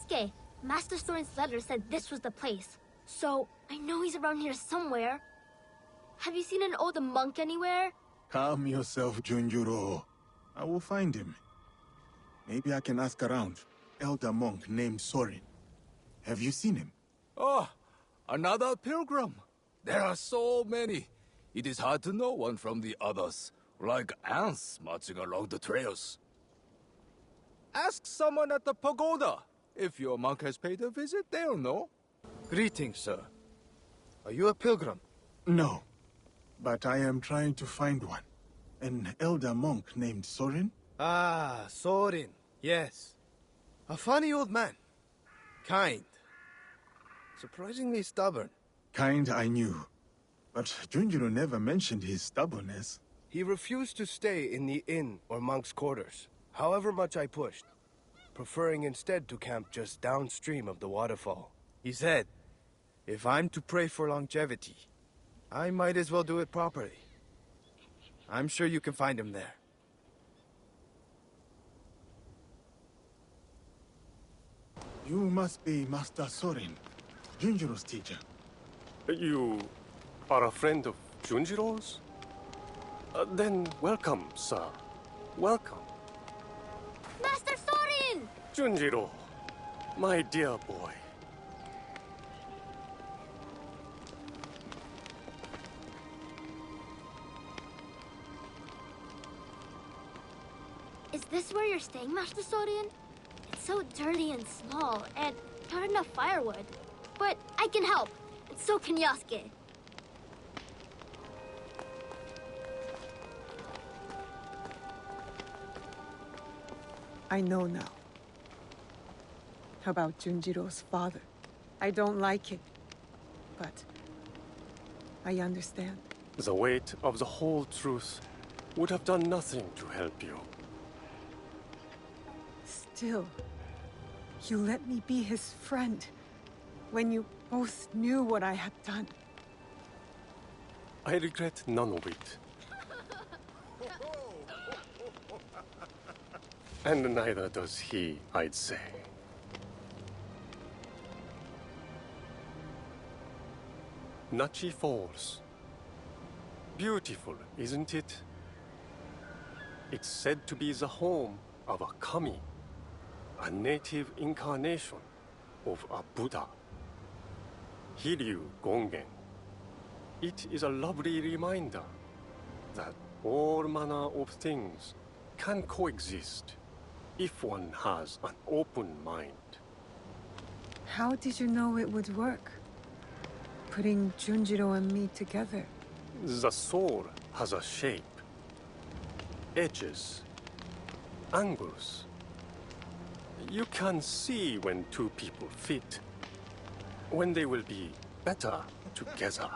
Yasuke, Master Soren's letter said this was the place. So, I know he's around here somewhere. Have you seen an old monk anywhere? Calm yourself, Junjuro. I will find him. Maybe I can ask around. Elder monk named Sorin. Have you seen him? Oh, another pilgrim. There are so many. It is hard to know one from the others, like ants marching along the trails. Ask someone at the pagoda. If your monk has paid a visit, they'll know. Greetings, sir. Are you a pilgrim? No, but I am trying to find one. An elder monk named Sorin? Ah, Sorin. Yes. A funny old man. Kind. Surprisingly stubborn. Kind I knew. But Junjiro never mentioned his stubbornness. He refused to stay in the inn or monk's quarters, however much I pushed, preferring instead to camp just downstream of the waterfall. He said, if I'm to pray for longevity, I might as well do it properly. I'm sure you can find him there. You must be Master Sorin, Junjiro's teacher. You are a friend of Junjiro's? Then welcome, sir. Welcome. Master Sorin! Junjiro, my dear boy. Is this where you're staying, Master Sorin? It's so dirty and small, and not enough firewood. But I can help, and so can Yasuke. I know now. About Junjiro's father. I don't like it, but I understand. The weight of the whole truth would have done nothing to help you. Still, you let me be his friend when you both knew what I had done. I regret none of it. And neither does he, I'd say. Nachi Falls. Beautiful, isn't it? It's said to be the home of a kami, a native incarnation of a Buddha. Hiryu Gongen. It is a lovely reminder that all manner of things can coexist if one has an open mind. How did you know it would work? Putting Junjiro and me together. The soul has a shape, edges, angles. You can see when two people fit, when they will be better together.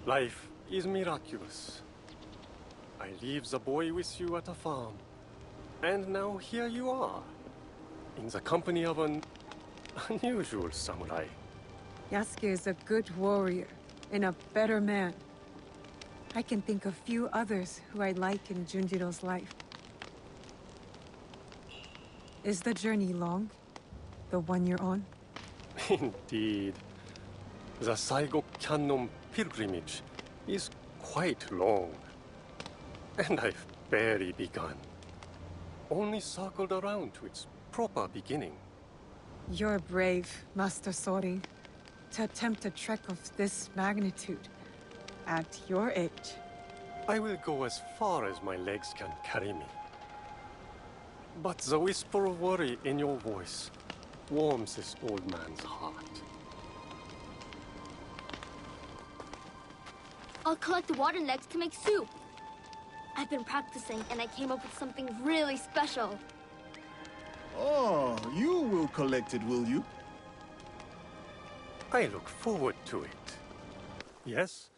Life is miraculous. I leave the boy with you at a farm, and now here you are, in the company of an unusual samurai. Yasuke is a good warrior and a better man. I can think of few others who I like in Junjiro's life. Is the journey long? The one you're on? Indeed. The Saigo Canon pilgrimage is quite long. And I've barely begun. Only circled around to its proper beginning. You're brave, Master Sorin, to attempt a trek of this magnitude at your age. I will go as far as my legs can carry me. But the whisper of worry in your voice warms this old man's heart. I'll collect the water next to make soup. I've been practicing, and I came up with something really special. Oh, you will collect it, will you? I look forward to it. Yes?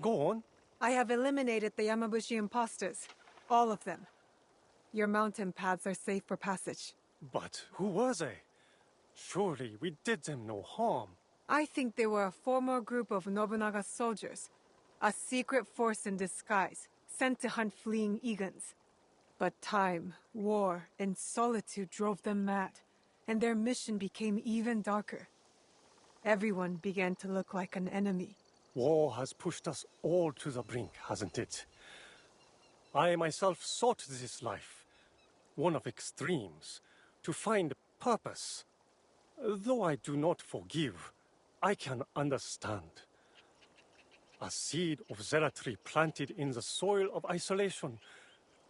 Go on. I have eliminated the Yamabushi imposters. All of them. Your mountain paths are safe for passage. But who were they? Surely we did them no harm. I think they were a former group of Nobunaga's soldiers. A secret force in disguise, sent to hunt fleeing Egans. But time, war, and solitude drove them mad, and their mission became even darker. Everyone began to look like an enemy. War has pushed us all to the brink, hasn't it? I myself sought this life, one of extremes, to find purpose. Though I do not forgive, I can understand. A seed of zealotry planted in the soil of isolation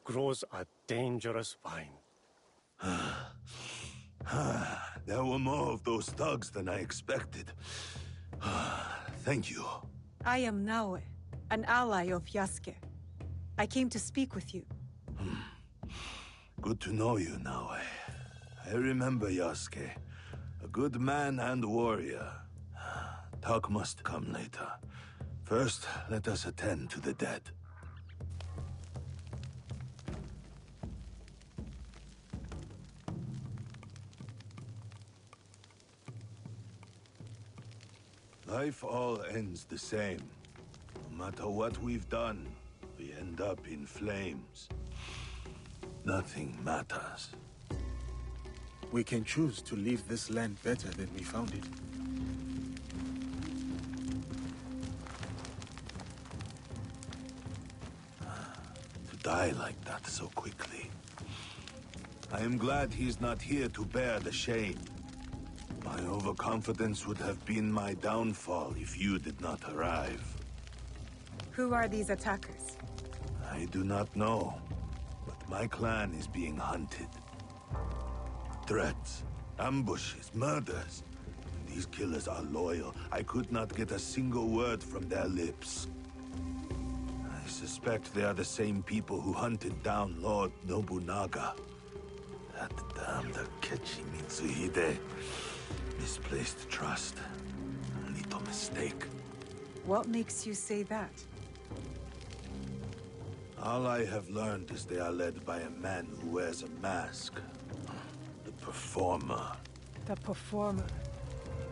grows a dangerous vine. There were more of those thugs than I expected. Thank you. I am Naoe, an ally of Yasuke. I came to speak with you. Good to know you, Naoe. I remember Yasuke. A good man and warrior. Talk must come later. First, let us attend to the dead. Life all ends the same. No matter what we've done, we end up in flames. Nothing matters. We can choose to leave this land better than we found it. To die like that so quickly. I am glad he's not here to bear the shame. My overconfidence would have been my downfall if you did not arrive. Who are these attackers? I do not know, but my clan is being hunted. Threats, ambushes, murders. These killers are loyal. I could not get a single word from their lips. I suspect they are the same people who hunted down Lord Nobunaga. That damned Akechi Mitsuhide. Misplaced trust. A little mistake. What makes you say that? All I have learned is they are led by a man who wears a mask. The Performer. The Performer.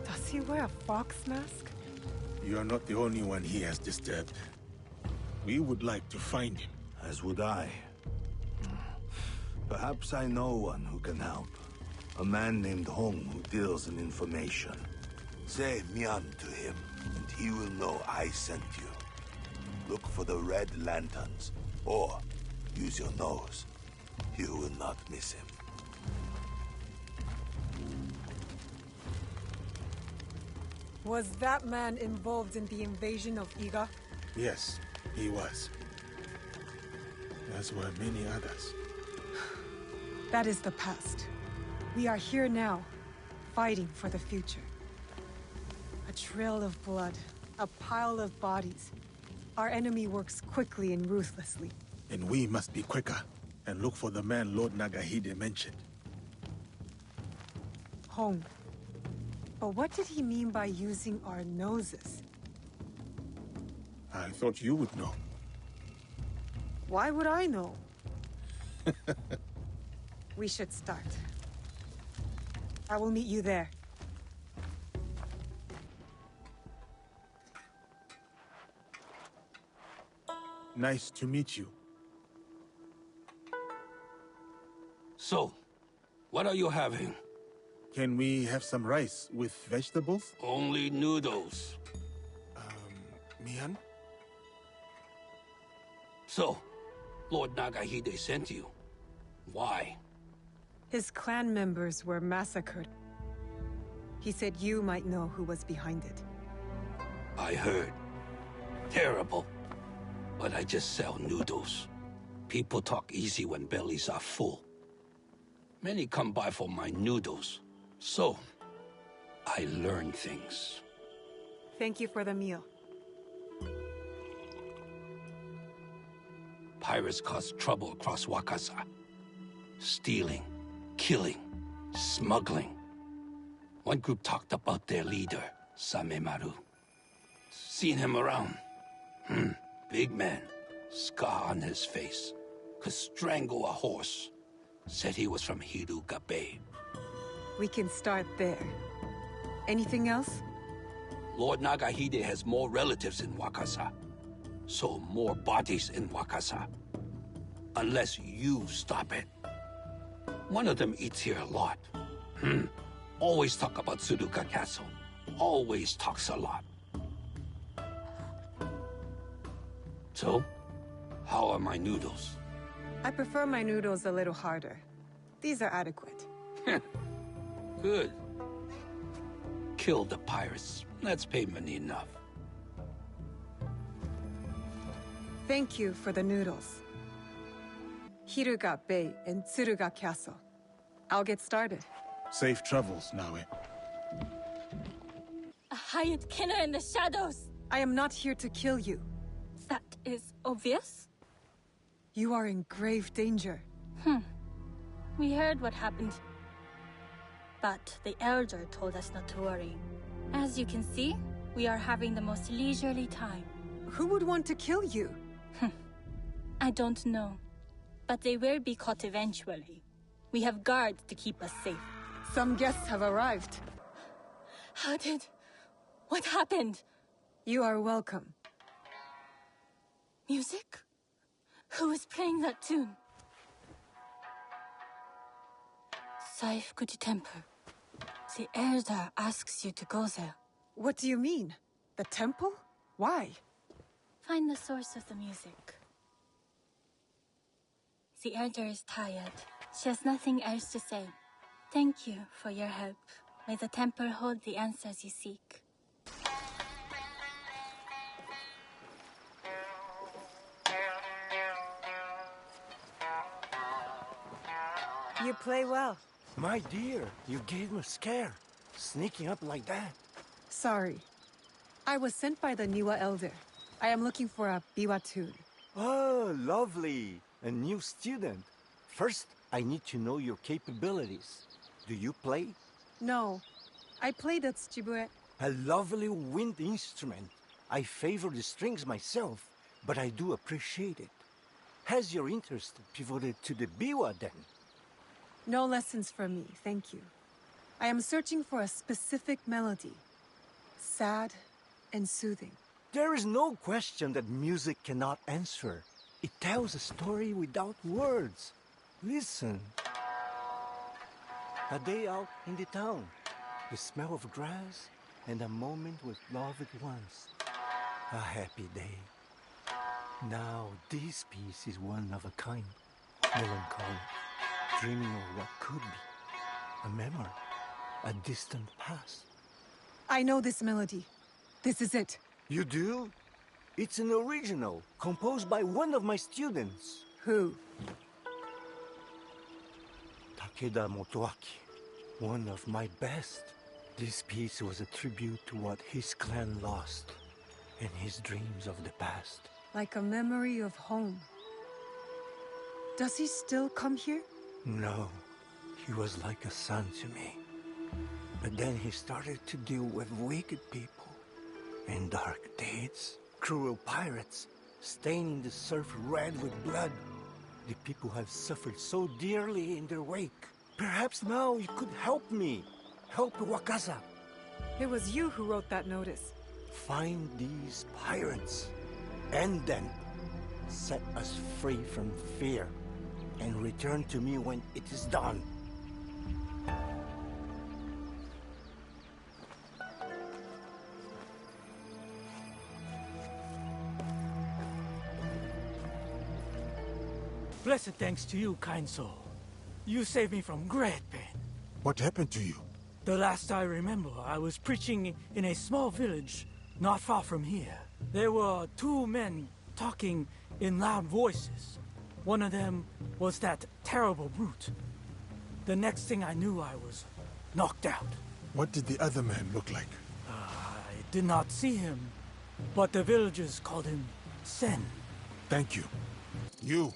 Does he wear a fox mask? You are not the only one he has disturbed. We would like to find him. As would I. Perhaps I know one who can help. A man named Hong who deals in information. Say Mian to him, and he will know I sent you. Look for the red lanterns, or use your nose. You will not miss him. Was that man involved in the invasion of Iga? Yes, he was. As were many others. That is the past. We are here now, fighting for the future. A trail of blood, a pile of bodies. Our enemy works quickly and ruthlessly. And we must be quicker, and look for the man Lord Nagahide mentioned. Hong. But what did he mean by using our noses? I thought you would know. Why would I know? We should start. I will meet you there. Nice to meet you. So, what are you having? Can we have some rice with vegetables? Only noodles. Mian? So, Lord Nagahide sent you. Why? His clan members were massacred. He said you might know who was behind it. I heard. Terrible. But I just sell noodles. People talk easy when bellies are full. Many come by for my noodles. So, I learn things. Thank you for the meal. Pirates cause trouble across Wakasa. Stealing, killing, smuggling. One group talked about their leader, Samemaru. Seen him around. Big man, scar on his face. Could strangle a horse. Said he was from Hiruga Bay. We can start there. Anything else? Lord Nagahide has more relatives in Wakasa. So more bodies in Wakasa. unless you stop it. One of them eats here a lot. Always talk about Suruga Castle. Always talks a lot. So, how are my noodles? I prefer my noodles a little harder. These are adequate. Good. Kill the pirates. That's payment enough. Thank you for the noodles. Hiruga Bay and Tsuruga Castle. I'll get started. Safe travels, Naue. A hired killer in the shadows! I am not here to kill you. That is obvious. You are in grave danger. We heard what happened. But the Elder told us not to worry. As you can see, we are having the most leisurely time. Who would want to kill you? I don't know. But they will be caught eventually. We have guards to keep us safe. Some guests have arrived. What happened? You are welcome. Music? Who is playing that tune? Saifkuji Temple. The Elder asks you to go there. What do you mean? The temple? Why? Find the source of the music. The Elder is tired. She has nothing else to say. Thank you for your help. May the temple hold the answers you seek. You play well. My dear, you gave me a scare. Sneaking up like that. Sorry. I was sent by the Niwa Elder. I am looking for a biwa tune. Oh, lovely. A new student. First, I need to know your capabilities. Do you play? No. I played at Tsujibue. A lovely wind instrument. I favor the strings myself, but I do appreciate it. Has your interest pivoted to the biwa then? No lessons for me, thank you. I am searching for a specific melody. Sad and soothing. There is no question that music cannot answer. It tells a story without words. Listen. A day out in the town. The smell of grass and a moment with loved ones. A happy day. Now this piece is one of a kind. Melancholy. Dreaming of what could be. A memory. A distant past. I know this melody. This is it. You do? It's an original, composed by one of my students. Who? Takeda Motoaki, one of my best. This piece was a tribute to what his clan lost, and his dreams of the past. Like a memory of home. Does he still come here? No, he was like a son to me. But then he started to deal with wicked people and dark deeds. Cruel pirates, staining the surf red with blood. The people have suffered so dearly in their wake. Perhaps now you could help me. Help Wakaza. It was you who wrote that notice. Find these pirates. End them. Set us free from fear. And return to me when it is done. Blessed thanks to you, kind soul. You saved me from great pain. What happened to you? The last I remember, I was preaching in a small village not far from here. There were two men talking in loud voices. One of them was that terrible brute. The next thing I knew, I was knocked out. What did the other man look like? I did not see him, but the villagers called him Sen. Thank you. You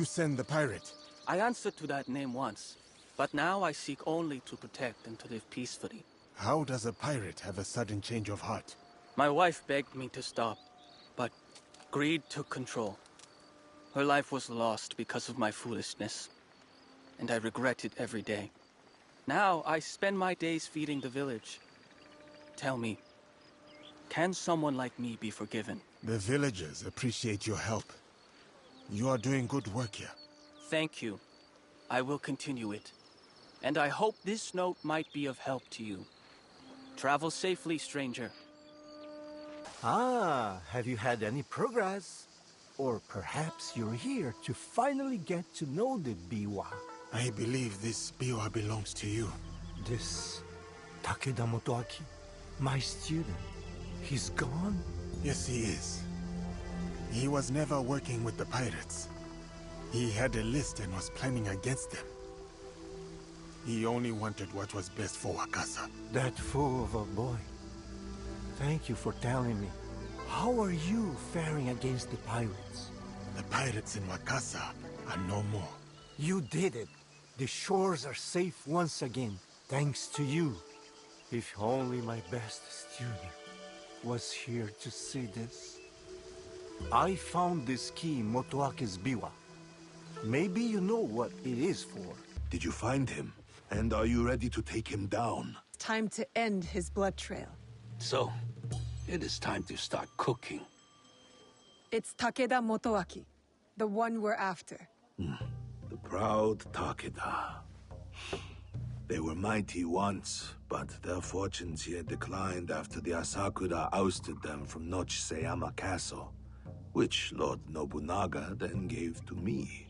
Sen the pirate? I answered to that name once, but now I seek only to protect and to live peacefully. How does a pirate have a sudden change of heart? My wife begged me to stop, but greed took control. Her life was lost because of my foolishness, and I regret it every day. Now I spend my days feeding the village. Tell me, can someone like me be forgiven? The villagers appreciate your help. You are doing good work here. Thank you. I will continue it. And I hope this note might be of help to you. Travel safely, stranger. Ah, have you had any progress? Or perhaps you're here to finally get to know the Biwa. I believe this biwa belongs to you. This Takeda Motoaki, my student, he's gone? Yes, he is. He was never working with the pirates. He had a list and was planning against them. He only wanted what was best for Wakasa. That fool of a boy. Thank you for telling me. How are you faring against the pirates? The pirates in Wakasa are no more. You did it. The shores are safe once again, thanks to you. If only my best student was here to see this. I found this key in Motoake's biwa. Maybe you know what it is for. Did you find him? And are you ready to take him down? Time to end his blood trail. So, it is time to start cooking. It's Takeda Motoaki, the one we're after. The proud Takeda. They were mighty once, but their fortunes here declined after the Asakura ousted them from Nochseyama Castle, which Lord Nobunaga then gave to me.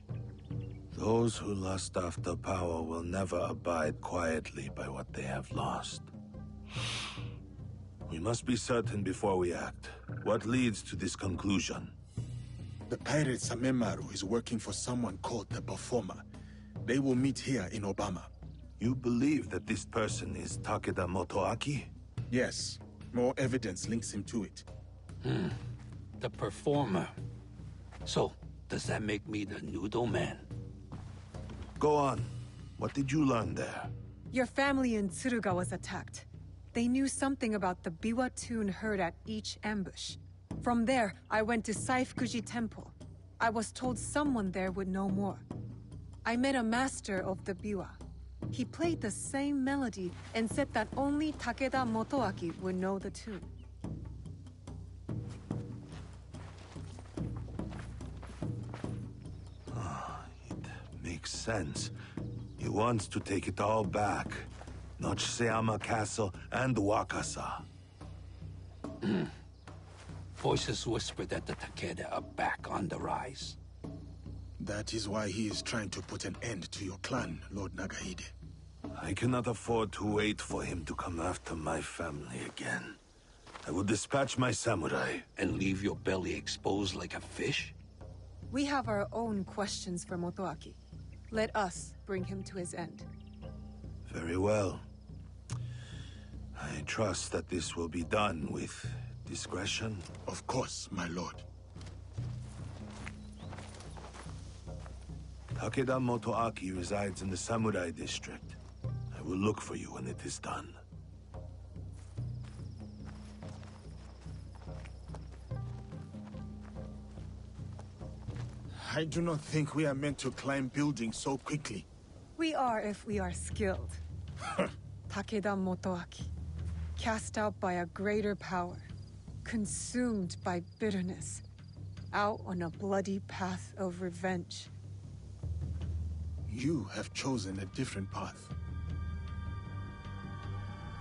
Those who lust after power will never abide quietly by what they have lost. We must be certain before we act. What leads to this conclusion? The pirate Samemaru is working for someone called the Performer. They will meet here in Obama. You believe that this person is Takeda Motoaki? Yes. More evidence links him to it. The Performer. So, does that make me the Noodle Man? Go on. What did you learn there? Your family in Tsuruga was attacked. They knew something about the biwa tune heard at each ambush. From there, I went to Saifukuji Temple. I was told someone there would know more. I met a master of the biwa. He played the same melody and said that only Takeda Motoaki would know the tune. Makes sense. He wants to take it all back. Nochseyama Castle and Wakasa. Voices whisper that the Takeda are back on the rise. That is why he is trying to put an end to your clan, Lord Nagahide. I cannot afford to wait for him to come after my family again. I will dispatch my samurai. And leave your belly exposed like a fish? We have our own questions for Motoaki. Let us bring him to his end. Very well. I trust that this will be done with discretion. Of course, my lord. Takeda Motoaki resides in the Samurai District. I will look for you when it is done. I do not think we are meant to climb buildings so quickly. We are if we are skilled. Takeda Motoaki, cast out by a greater power, consumed by bitterness, out on a bloody path of revenge. You have chosen a different path.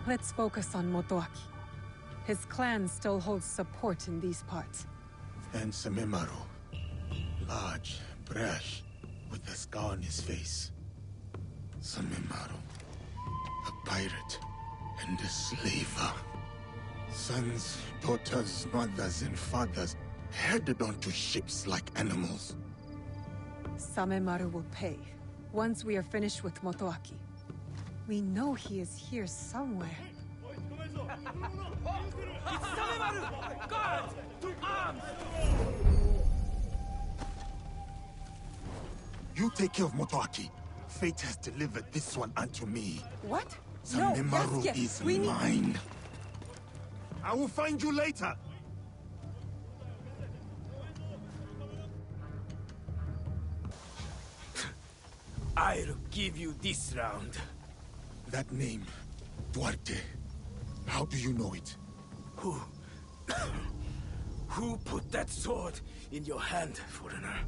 Let's focus on Motoaki. His clan still holds support in these parts. And Samemaru. Large, brash, with a scar on his face. Samemaru. A pirate and a slaver. Sons, daughters, mothers, and fathers herded onto ships like animals. Samemaru will pay, once we are finished with Motoaki. We know he is here somewhere. It's Samemaru! Guards! To arms! You take care of Motoaki. Fate has delivered this one unto me. What? Samemaru No, is we mine. I will find you later. I'll give you this round. That name, Duarte. How do you know it? Who put that sword in your hand, foreigner?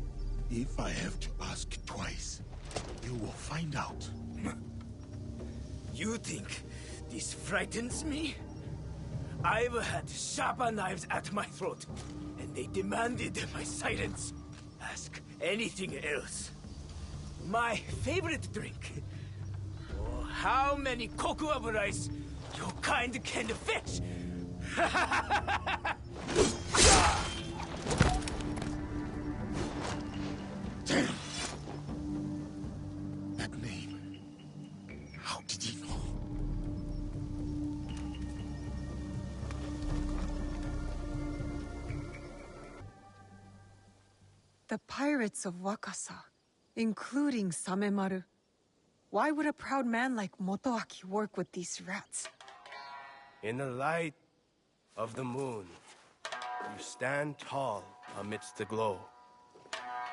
If I have to ask twice, you will find out. You think this frightens me? I've had sharper knives at my throat, and they demanded my silence. Ask anything else. My favorite drink. Or how many cocoa rice your kind can fetch. Damn! That name. How did he know? The pirates of Wakasa, including Samemaru. Why would a proud man like Motoaki work with these rats? In the light of the moon, you stand tall amidst the glow.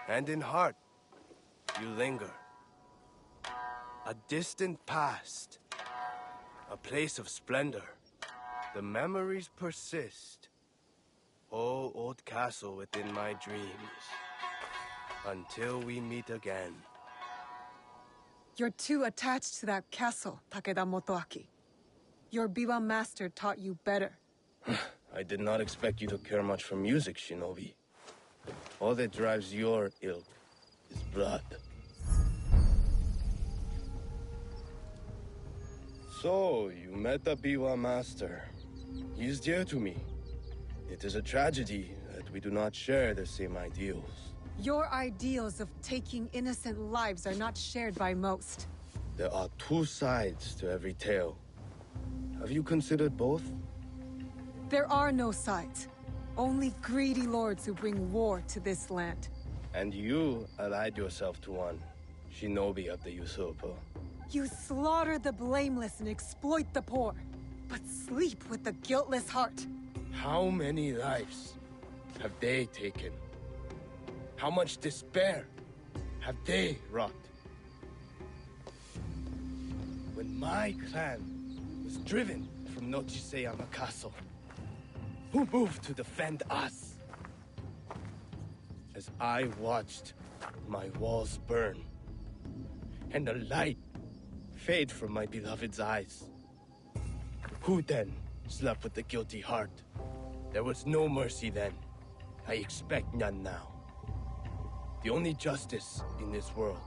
And in heart, you linger. A distant past, a place of splendor. The memories persist. Oh, old castle within my dreams. Until we meet again. You're too attached to that castle, Takeda Motoaki. Your Biwa master taught you better. I did not expect you to care much for music, Shinobi. All that drives your ilk is blood. So, you met the Biwa master. He is dear to me. It is a tragedy that we do not share the same ideals. Your ideals of taking innocent lives are not shared by most. There are two sides to every tale. Have you considered both? There are no sides. Only greedy lords who bring war to this land. And you allied yourself to one, Shinobi of the usurper. You slaughter the blameless and exploit the poor, but sleep with the guiltless heart. How many lives have they taken? How much despair have they wrought? When my clan was driven from Nochiseyama Castle, who moved to defend us? As I watched my walls burn, and the light fade from my beloved's eyes, who then slept with the guilty heart? There was no mercy then. I expect none now. The only justice in this world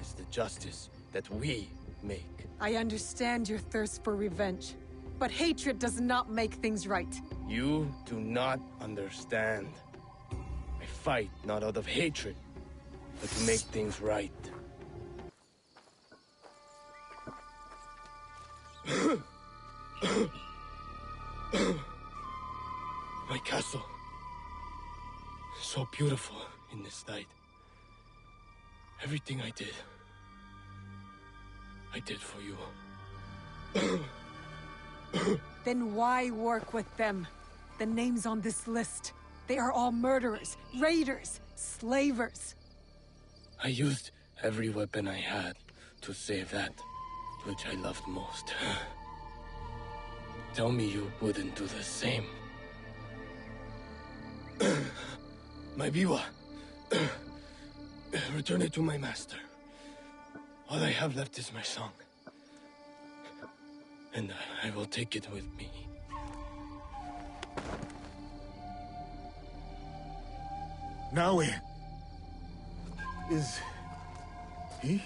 is the justice that we make. I understand your thirst for revenge, but hatred does not make things right. You do not understand. I fight not out of hatred, but to make things right. My castle. So beautiful in this night. Everything I did for you. Then why work with them? The names on this list, they are all murderers, raiders, slavers. I used every weapon I had to save that which I loved most. Tell me you wouldn't do the same. My biwa. Return it to my master. All I have left is my song. And I will take it with me. Now where? Is he?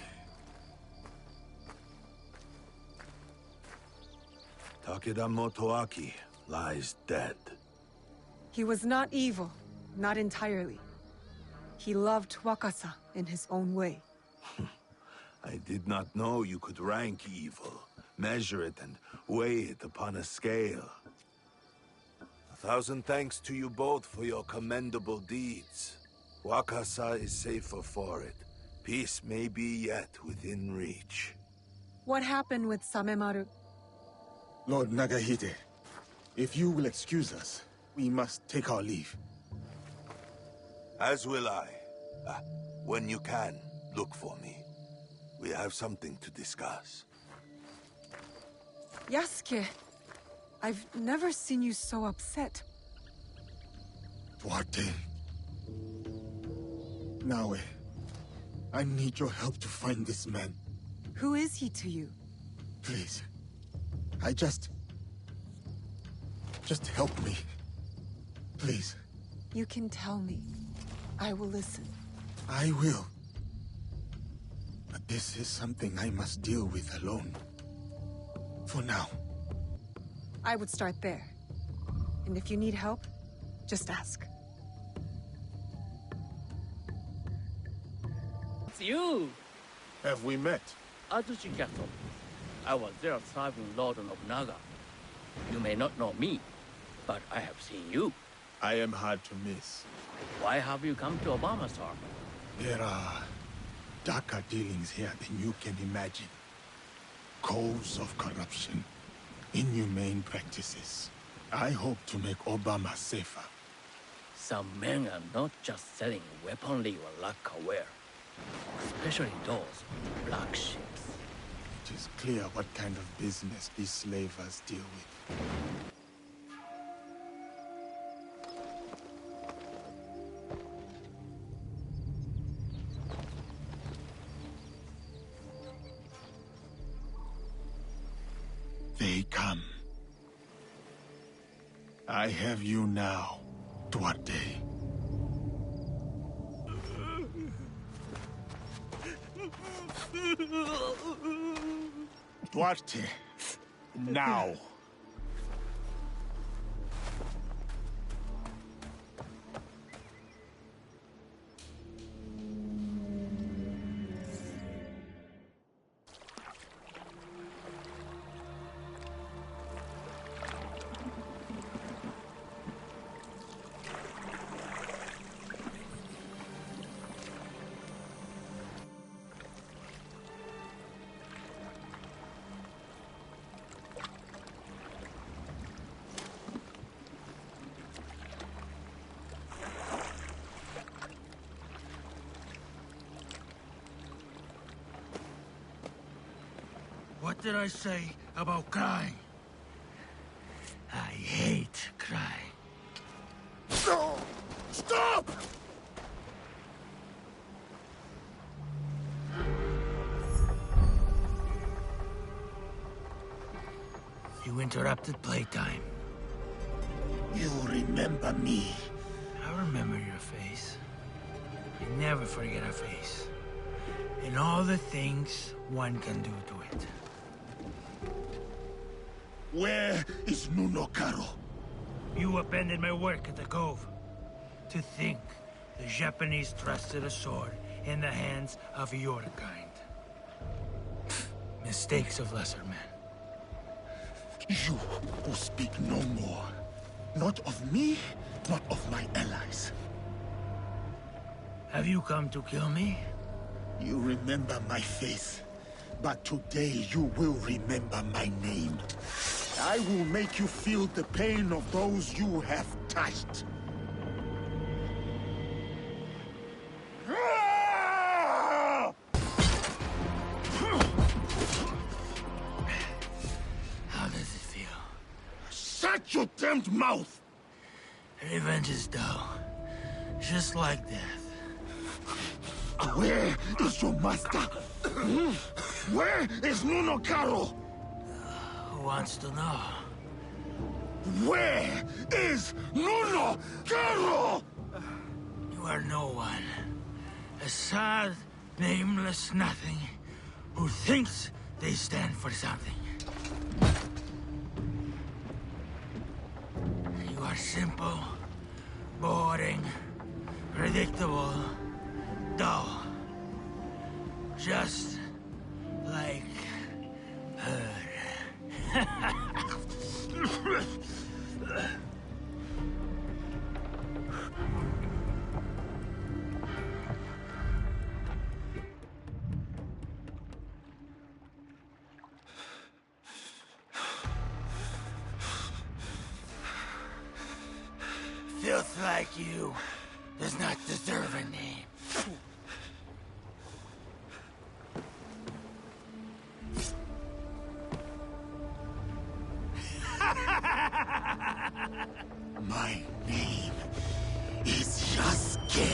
Takeda Motoaki lies dead. He was not evil, not entirely. He loved Wakasa in his own way. I did not know you could rank evil, measure it and weigh it upon a scale. 1,000 thanks to you both for your commendable deeds. Wakasa is safer for it. Peace may be yet within reach. What happened with Samemaru? Lord Nagahide, if you will excuse us, we must take our leave. As will I. When you can, look for me. We have something to discuss. Yasuke, I've never seen you so upset. Duarte. Naue, I need your help to find this man. Who is he to you? Please. Just help me. Please. You can tell me. I will listen. I will. But this is something I must deal with alone. For now. I would start there. And if you need help, just ask. It's you! Have we met? Atsushi Castle. I was there serving Lord Nobunaga. You may not know me, but I have seen you. I am hard to miss. Why have you come to Obama, sir? There are darker dealings here than you can imagine. Coves of corruption, inhumane practices. I hope to make Obama safer. Some men are not just selling weaponry or lacquerware, especially those black ships. It is clear what kind of business these slavers deal with. They come. I have you now, Duarte. Duarte, now. What did I say about crying? I hate crying. No! Stop! You interrupted playtime. You remember me. I remember your face. I never forget a face. And all the things one can do to it. Where is Nuno Caro? You abandoned my work at the Cove. To think the Japanese trusted a sword in the hands of your kind. Mistakes of lesser men. You will speak no more. Not of me, not of my allies. Have you come to kill me? You remember my face, but today you will remember my name. I will make you feel the pain of those you have touched. How does it feel? Shut your damned mouth! Revenge is dull. Just like death. Where is your master? Where is Nuno Caro? Who wants to know? Where is Nuno Caro? You are no one. A sad, nameless nothing who thinks they stand for something. You are simple, boring, predictable, dull. Just like her. Filth like you does not deserve a name. My name is Yasuke.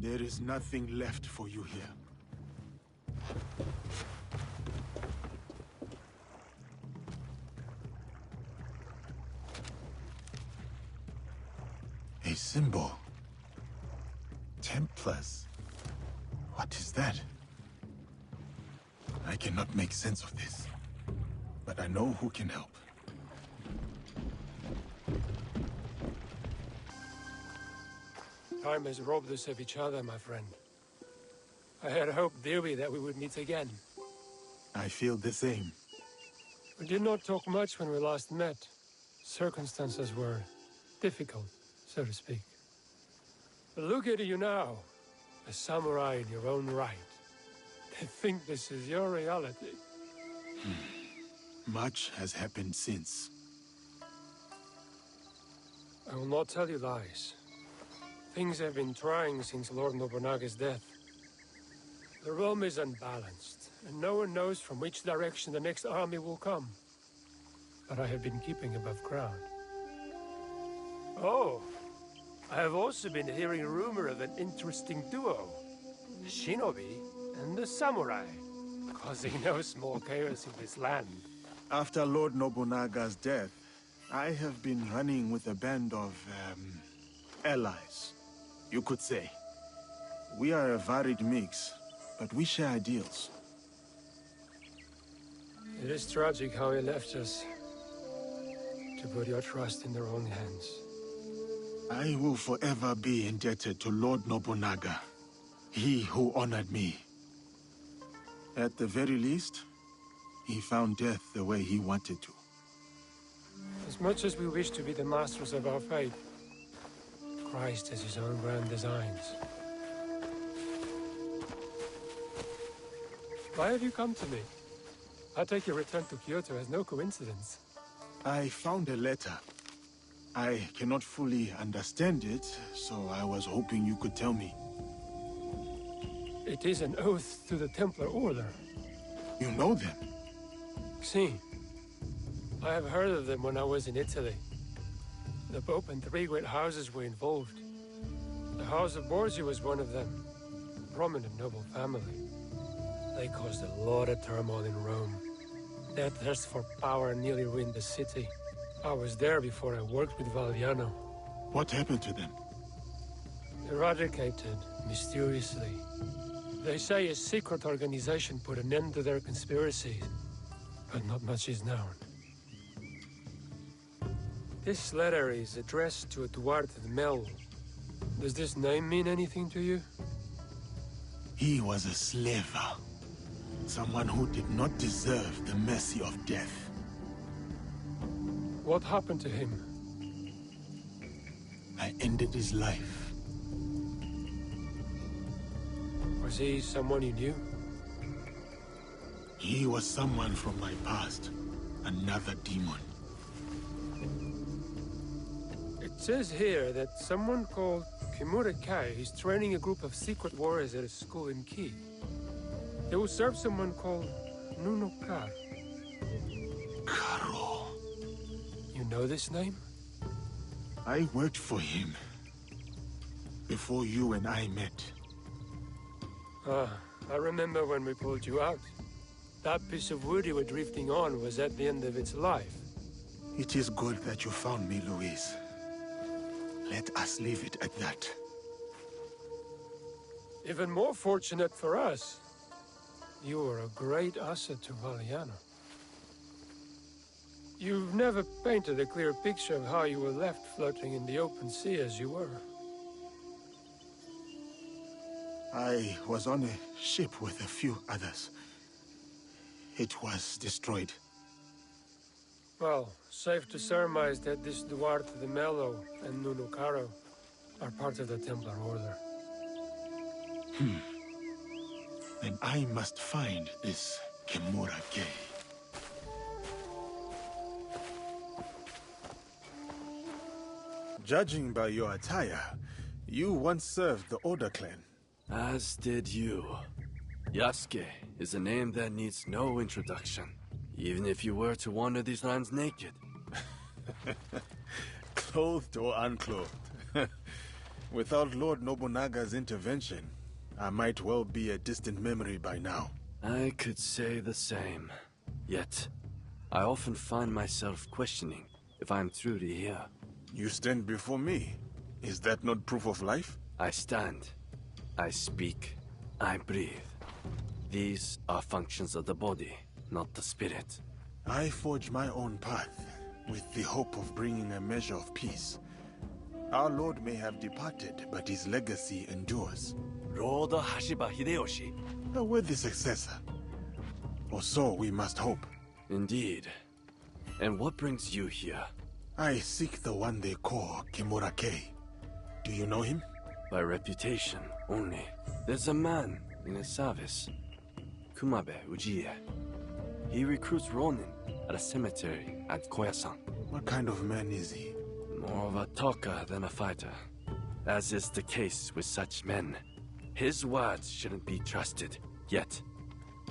There is nothing left for you here. A symbol. Templars. What is that? I cannot make sense of this, but I know who can help. Time has robbed us of each other, my friend. I had hoped dearly that we would meet again. I feel the same. We did not talk much when we last met. Circumstances were difficult, so to speak. But look at you now, a samurai in your own right. I think this is your reality. Much has happened since. I will not tell you lies. Things have been trying since Lord Nobunaga's death. The realm is unbalanced, and no one knows from which direction the next army will come. But I have been keeping above ground. Oh, I have also been hearing rumor of an interesting duo. The shinobi and the samurai, causing no small chaos in this land. After Lord Nobunaga's death, I have been running with a band of, allies, you could say. We are a varied mix, but we share ideals. It is tragic how he left us, to put your trust in their own hands. I will forever be indebted to Lord Nobunaga, he who honored me. At the very least, he found death the way he wanted to. As much as we wish to be the masters of our fate, Christ has his own grand designs. Why have you come to me? I take your return to Kyoto as no coincidence. I found a letter. I cannot fully understand it, so I was hoping you could tell me. It is an oath to the Templar Order. You know them? Si. I have heard of them when I was in Italy. The Pope and 3 great houses were involved. The House of Borgia was one of them. A prominent noble family. They caused a lot of turmoil in Rome. Their thirst for power nearly ruined the city. I was there before I worked with Valliano. What happened to them? Eradicated, mysteriously. They say a secret organization put an end to their conspiracies, but not much is known. This letter is addressed to Duarte de Melo. Does this name mean anything to you? He was a slaver. Someone who did not deserve the mercy of death. What happened to him? I ended his life. Was he someone you knew? He was someone from my past. Another demon. It says here that someone called Kimura Kai is training a group of secret warriors at a school in Ki. They will serve someone called Nuno Kar. Karo. You know this name? I worked for him before you and I met. Ah, I remember when we pulled you out. That piece of wood you were drifting on was at the end of its life. It is good that you found me, Luis. Let us leave it at that. Even more fortunate for us. You were a great asset to Valliano. You've never painted a clear picture of how you were left floating in the open sea as you were. I was on a ship with a few others. It was destroyed. Well, safe to surmise that this Duarte de Melo and Nuno Caro are part of the Templar Order. Then I must find this Kimura Kei. Judging by your attire, you once served the Order clan. As did you. Yasuke is a name that needs no introduction, even if you were to wander these lands naked. Clothed or unclothed. Without Lord Nobunaga's intervention, I might well be a distant memory by now. I could say the same. Yet, I often find myself questioning if I'm truly here. You stand before me. Is that not proof of life? I stand. I speak. I breathe. These are functions of the body, not the spirit. I forge my own path, with the hope of bringing a measure of peace. Our Lord may have departed, but his legacy endures. Lord Hashiba Hideyoshi. A worthy successor. Or so we must hope. Indeed. And what brings you here? I seek the one they call Kimura Kei. Do you know him? By reputation only. There's a man in his service. Kumabe Ujiie. He recruits Ronin at a cemetery at Koyasan. What kind of man is he? More of a talker than a fighter. As is the case with such men. His words shouldn't be trusted, yet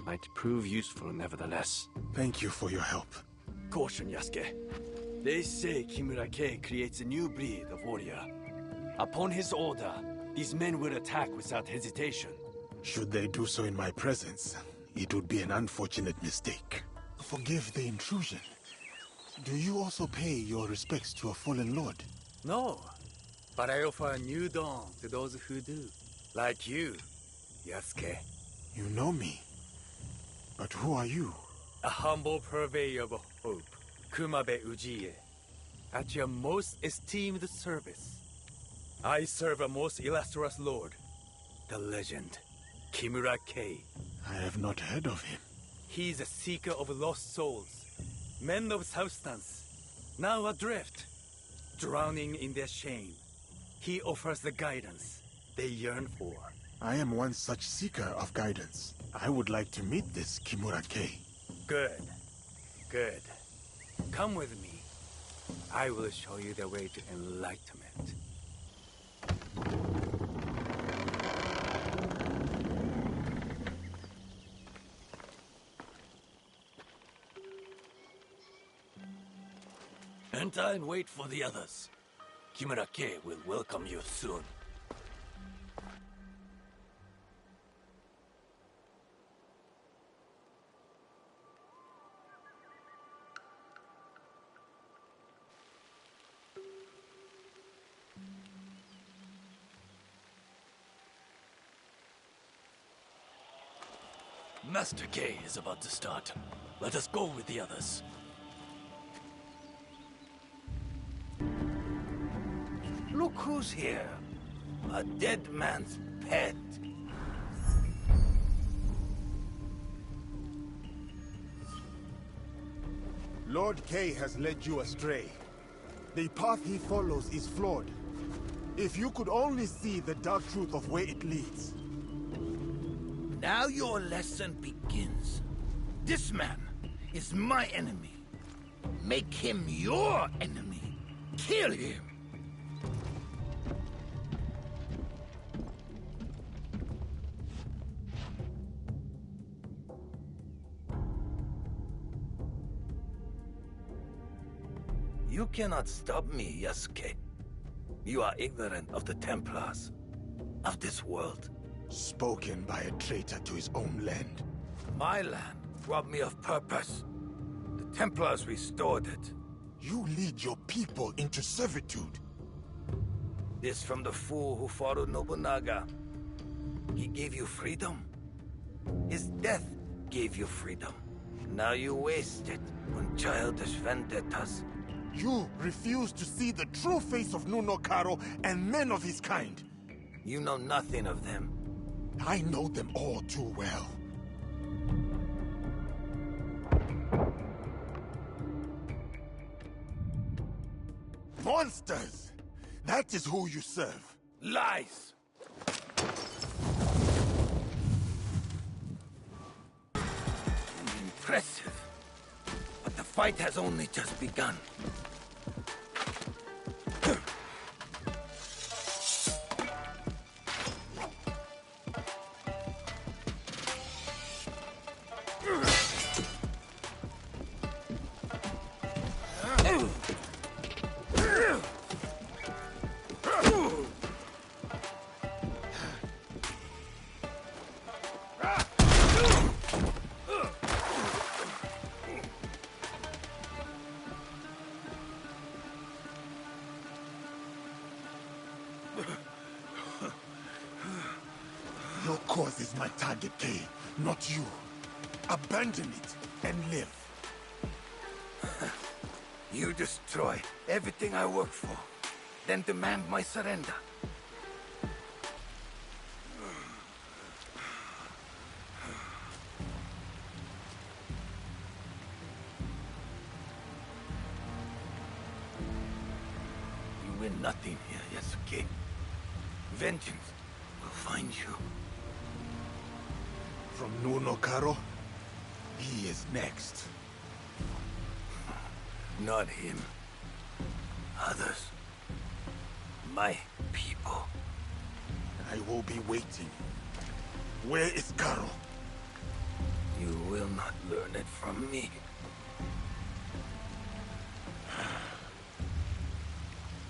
might prove useful nevertheless. Thank you for your help. Caution, Yasuke. They say Kimura Kei creates a new breed of warrior. Upon his order, these men will attack without hesitation. Should they do so in my presence, it would be an unfortunate mistake. Forgive the intrusion. Do you also pay your respects to a fallen lord? No, but I offer a new dawn to those who do. Like you, Yasuke. You know me. But who are you? A humble purveyor of hope, Kumabe Ujiie. At your most esteemed service. I serve a most illustrious lord, the legend, Kimura Kei. I have not heard of him. He is a seeker of lost souls, men of substance, now adrift, drowning in their shame. He offers the guidance they yearn for. I am one such seeker of guidance. I would like to meet this Kimura Kei. Good. Good. Come with me. I will show you the way to enlightenment. Enter and wait for the others. Kimura Kei will welcome you soon. Master Kei is about to start. Let us go with the others. Look who's here. A dead man's pet. Lord Kei has led you astray. The path he follows is flawed. If you could only see the dark truth of where it leads. Now your lesson begins. This man is my enemy. Make him your enemy. Kill him. You cannot stop me, Yasuke. You are ignorant of the Templars, of this world. Spoken by a traitor to his own land. My land robbed me of purpose. The Templars restored it. You lead your people into servitude. This from the fool who followed Nobunaga. He gave you freedom. His death gave you freedom. Now you waste it on childish vendettas. You refuse to see the true face of Nunokaro and men of his kind. You know nothing of them. I know them all too well. Monsters! That is who you serve. Lies! Impressive. But the fight has only just begun. Your cause is my target, Kay, not you. Abandon it and live. You destroy everything I work for, then demand my surrender. You win nothing here, Yasuke. Vengeance will find you. From Nuno Karo, he is next. Not him. Others. My people. I will be waiting. Where is Karo? You will not learn it from me.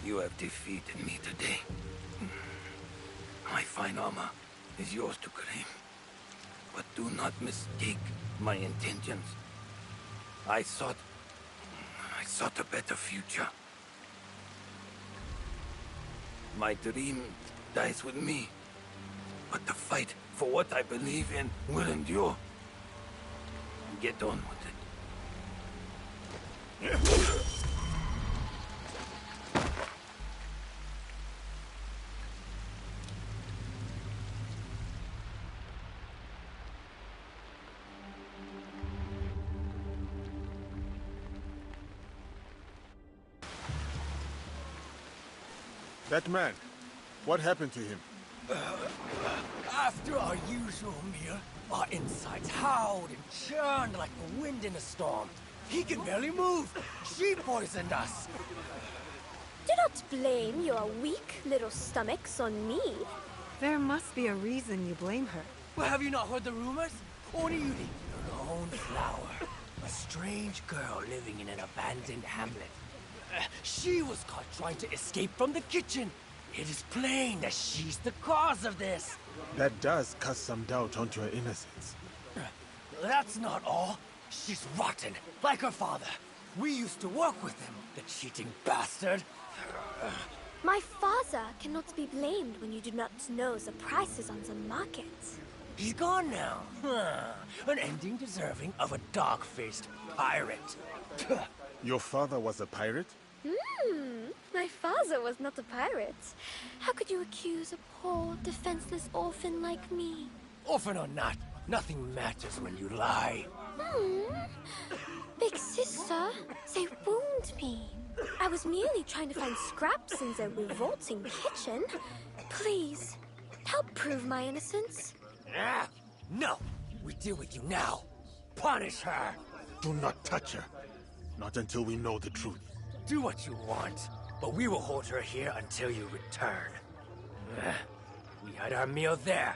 You have defeated me today. My fine armor is yours to claim. But do not mistake my intentions. I sought a better future. My dream dies with me. But the fight for what I believe in will endure. Get on with it. That man, what happened to him? After our usual meal, our insides howled and churned like the wind in a storm. He can barely move. She poisoned us. Do not blame your weak little stomachs on me. There must be a reason you blame her. Well, have you not heard the rumors? Oniyuri, a lone flower. A strange girl living in an abandoned hamlet. She was caught trying to escape from the kitchen. It is plain that she's the cause of this. That does cast some doubt onto her innocence. That's not all. She's rotten, like her father. We used to work with him, the cheating bastard. My father cannot be blamed when you do not know the prices on the market. He's gone now. An ending deserving of a dog-faced pirate. Your father was a pirate? My father was not a pirate. How could you accuse a poor, defenseless orphan like me? Orphan or not, nothing matters when you lie. Big sister, they wound me. I was merely trying to find scraps in their revolting kitchen. Please, help prove my innocence. No, we deal with you now. Punish her. Do not touch her. Not until we know the truth. Do what you want, but we will hold her here until you return. We had our meal there,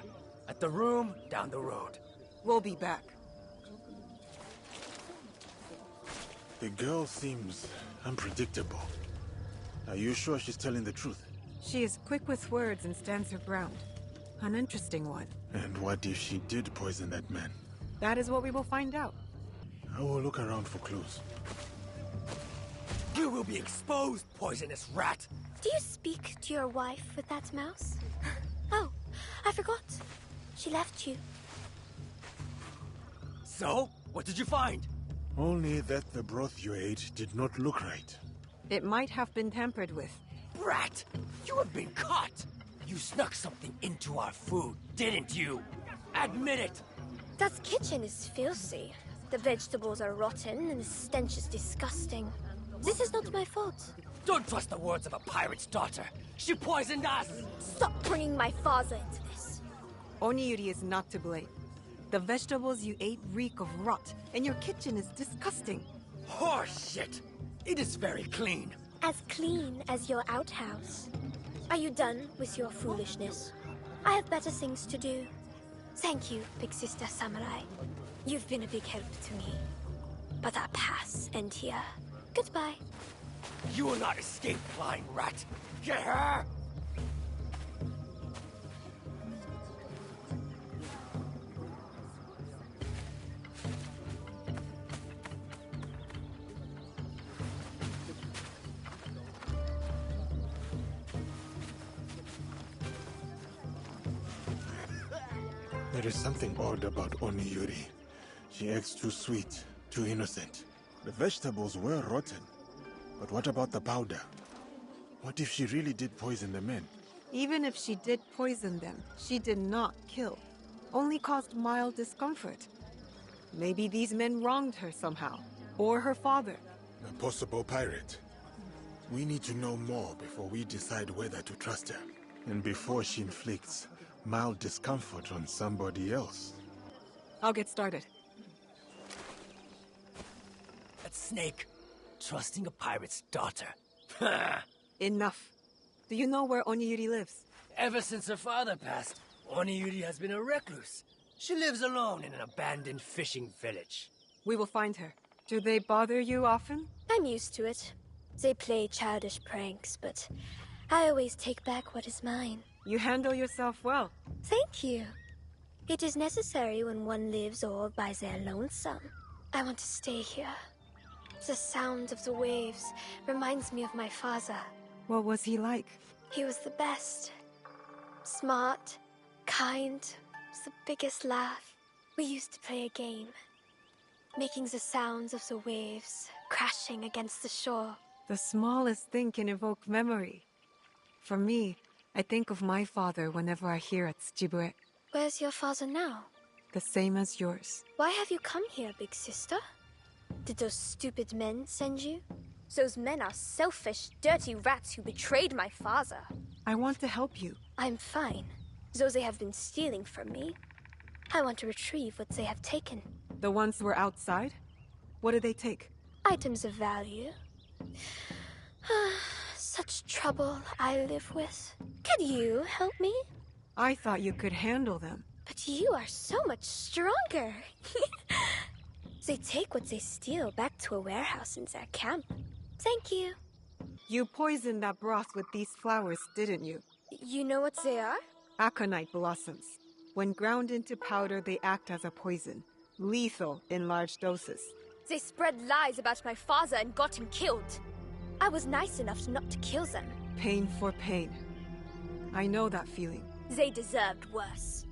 at the room down the road. We'll be back. The girl seems unpredictable. Are you sure she's telling the truth? She is quick with words and stands her ground. An interesting one. And what if she did poison that man? That is what we will find out. I will look around for clues. You will be exposed, poisonous rat! Do you speak to your wife with that mouse? Oh, I forgot. She left you. So, what did you find? Only that the broth you ate did not look right. It might have been tampered with. Brat! You have been caught! You snuck something into our food, didn't you? Admit it! That kitchen is filthy. The vegetables are rotten and the stench is disgusting. This is not my fault. Don't trust the words of a pirate's daughter. She poisoned us! Stop bringing my father into this. Oniyuri is not to blame. The vegetables you ate reek of rot, and your kitchen is disgusting. Horseshit! It is very clean. As clean as your outhouse. Are you done with your foolishness? I have better things to do. Thank you, Big Sister Samurai. You've been a big help to me. But our paths end here. Goodbye. You will not escape, flying rat. Get her! There is something odd about Oniyuri. She acts too sweet, too innocent. The vegetables were rotten. But what about the powder? What if she really did poison the men? Even if she did poison them, she did not kill. Only caused mild discomfort. Maybe these men wronged her somehow. Or her father. A possible pirate. We need to know more before we decide whether to trust her. And before she inflicts mild discomfort on somebody else. I'll get started. That snake. Trusting a pirate's daughter. Enough. Do you know where Oniyuri lives? Ever since her father passed, Oniyuri has been a recluse. She lives alone in an abandoned fishing village. We will find her. Do they bother you often? I'm used to it. They play childish pranks, but I always take back what is mine. You handle yourself well. Thank you. It is necessary when one lives all by their lonesome. I want to stay here. The sound of the waves reminds me of my father. What was he like? He was the best. Smart, kind, the biggest laugh. We used to play a game, making the sounds of the waves crashing against the shore. The smallest thing can evoke memory. For me, I think of my father whenever I hear at Tsujibue. Where's your father now? The same as yours. Why have you come here, big sister? Did those stupid men send you? Those men are selfish, dirty rats who betrayed my father. I want to help you. I'm fine. Though they have been stealing from me, I want to retrieve what they have taken. The ones who were outside? What did they take? Items of value. Such trouble I live with. Could you help me? I thought you could handle them. But you are so much stronger. They take what they steal back to a warehouse in their camp. Thank you. You poisoned that broth with these flowers, didn't you? You know what they are? Aconite blossoms. When ground into powder, they act as a poison. Lethal in large doses. They spread lies about my father and got him killed. I was nice enough not to kill them. Pain for pain. I know that feeling. They deserved worse.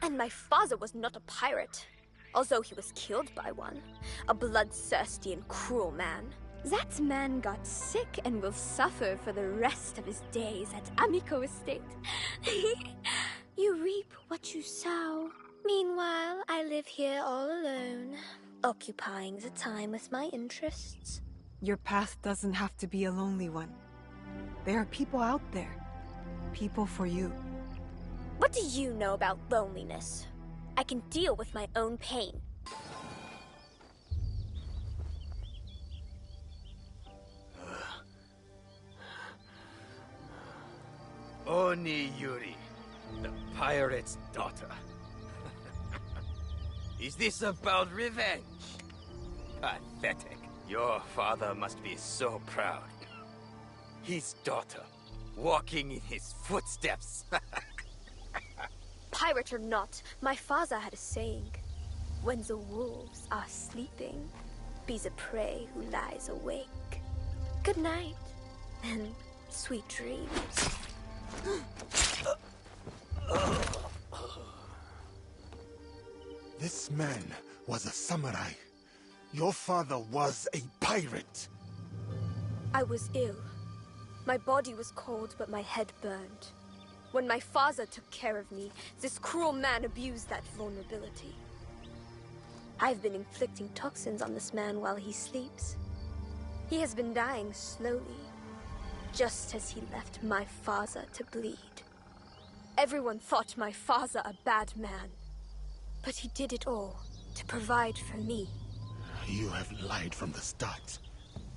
And my father was not a pirate, although he was killed by one. A bloodthirsty and cruel man. That man got sick and will suffer for the rest of his days at Amico Estate. You reap what you sow. Meanwhile, I live here all alone, occupying the time with my interests. Your path doesn't have to be a lonely one. There are people out there. People for you. What do you know about loneliness? I can deal with my own pain. Oniyuri, the pirate's daughter. Is this about revenge? Pathetic. Your father must be so proud. His daughter, walking in his footsteps. Pirate or not, my father had a saying. When the wolves are sleeping, be the prey who lies awake. Good night, and sweet dreams. This man was a samurai. Your father was a pirate. I was ill. My body was cold, but my head burned. When my father took care of me, this cruel man abused that vulnerability. I've been inflicting toxins on this man while he sleeps. He has been dying slowly, just as he left my father to bleed. Everyone thought my father a bad man, but he did it all to provide for me. You have lied from the start.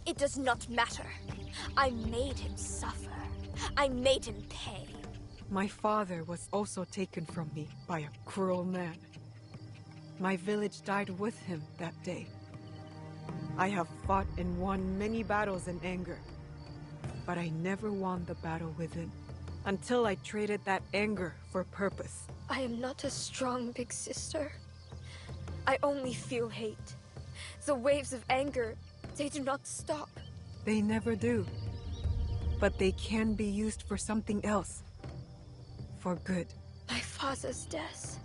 It does not matter. I made him suffer. I made him pay. My father was also taken from me by a cruel man. My village died with him that day. I have fought and won many battles in anger, but I never won the battle within, until I traded that anger for purpose. I am not a strong big sister. I only feel hate. The waves of anger, they do not stop. They never do. But they can be used for something else. For good. My father's death.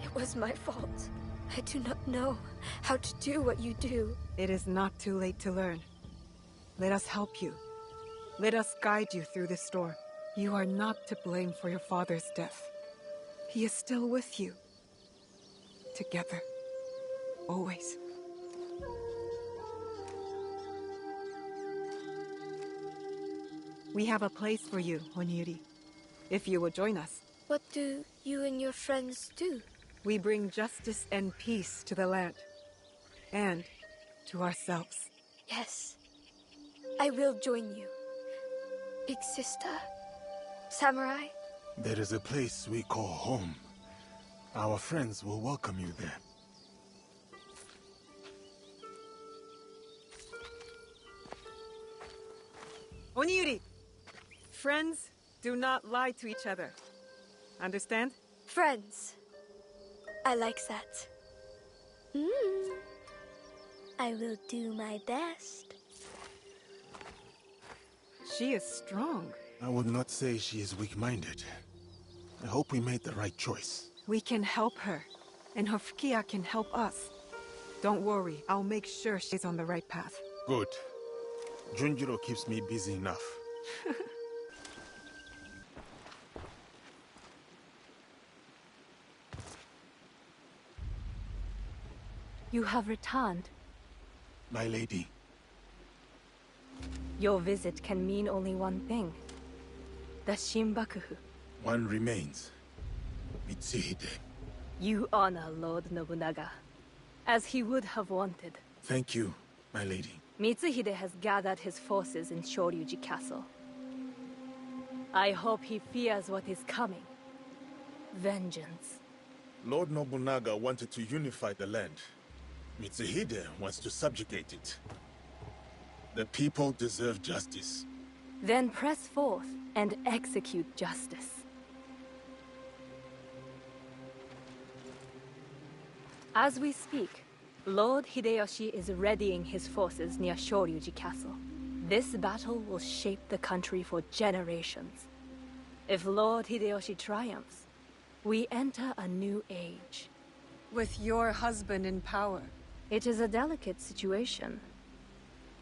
It was my fault. I do not know how to do what you do. It is not too late to learn. Let us help you. Let us guide you through this storm. You are not to blame for your father's death. He is still with you. Together. Always. We have a place for you, Onyuri. If you will join us. What do you and your friends do? We bring justice and peace to the land. And to ourselves. Yes. I will join you. Big sister. Samurai. There is a place we call home. Our friends will welcome you there. Onyuri! Friends do not lie to each other. Understand? Friends. I like that. I will do my best. She is strong. I would not say she is weak-minded. I hope we made the right choice. We can help her, and her Fukiya can help us. Don't worry, I'll make sure she's on the right path. Good. Junjiro keeps me busy enough. You have returned. My lady. Your visit can mean only one thing. The Shinbakufu. One remains. Mitsuhide. You honor Lord Nobunaga, as he would have wanted. Thank you, my lady. Mitsuhide has gathered his forces in Shoryuji Castle. I hope he fears what is coming. Vengeance. Lord Nobunaga wanted to unify the land. Mitsuhide wants to subjugate it. The people deserve justice. Then press forth and execute justice. As we speak, Lord Hideyoshi is readying his forces near Shoryuji Castle. This battle will shape the country for generations. If Lord Hideyoshi triumphs, we enter a new age. With your husband in power. It is a delicate situation.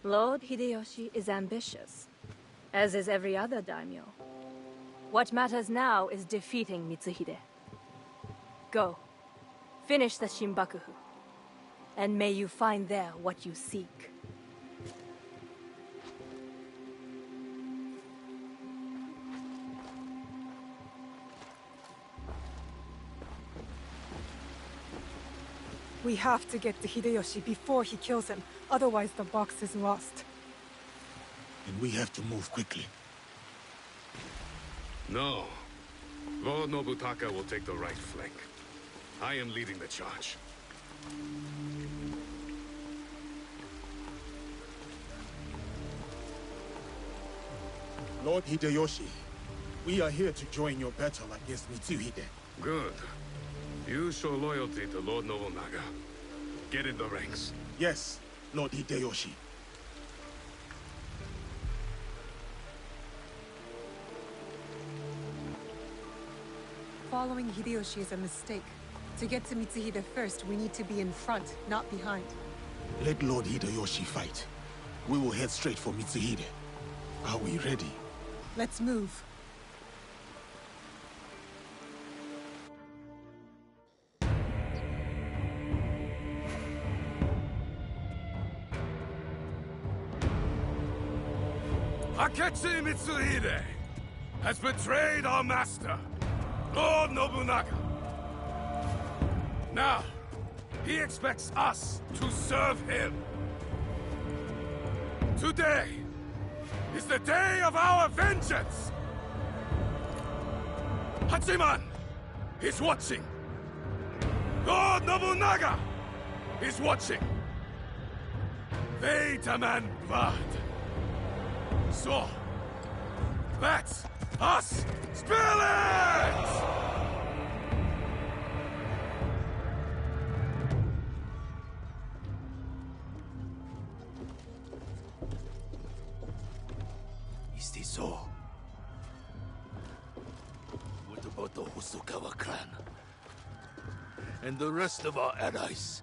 Lord Hideyoshi is ambitious, as is every other daimyo. What matters now is defeating Mitsuhide. Go. Finish the Shinbakufu. And may you find there what you seek. We have to get to Hideyoshi before he kills him. Otherwise, the box is lost. And we have to move quickly. No. Lord Nobutaka will take the right flank. I am leading the charge. Lord Hideyoshi, we are here to join your battle against Mitsuhide. Good. You show loyalty to Lord Nobunaga. Get in the ranks. Yes, Lord Hideyoshi. Following Hideyoshi is a mistake. To get to Mitsuhide first, we need to be in front, not behind. Let Lord Hideyoshi fight. We will head straight for Mitsuhide. Are we ready? Let's move. Akechi Mitsuhide has betrayed our master, Lord Nobunaga. Now, he expects us to serve him. Today is the day of our vengeance! Hachiman is watching. Lord Nobunaga is watching. They demand blood. So, let us spill it! Is this so? What the Hosokawa clan. And the rest of our allies.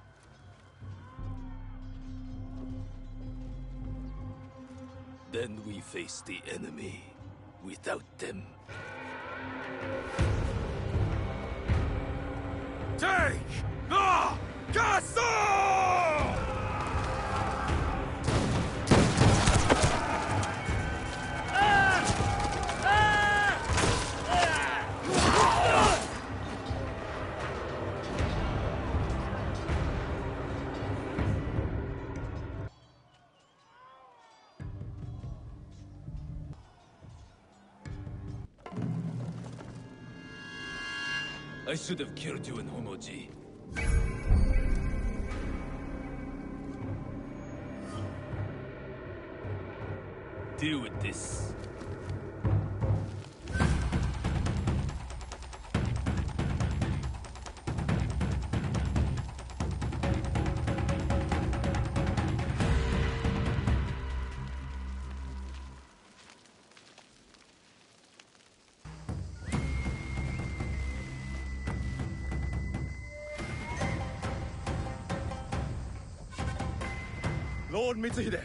Then we face the enemy without them. Take the castle! I should have killed you in Homoji. Deal with this. Lord Mitsuhide,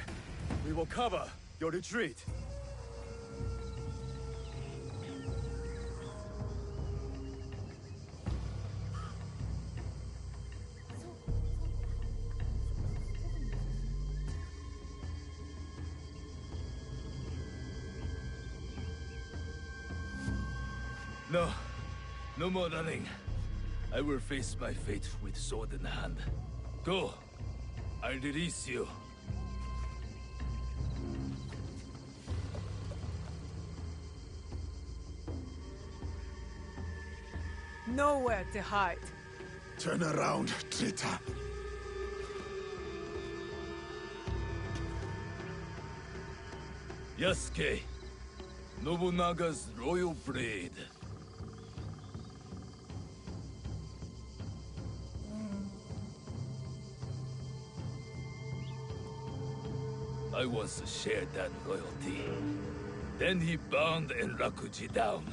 we will cover your retreat. No. No more running. I will face my fate with sword in hand. Go. I release you. Nowhere to hide. Turn around, traitor. Yasuke, Nobunaga's royal blade. I once shared that royalty. Then he bound Enrakuji down.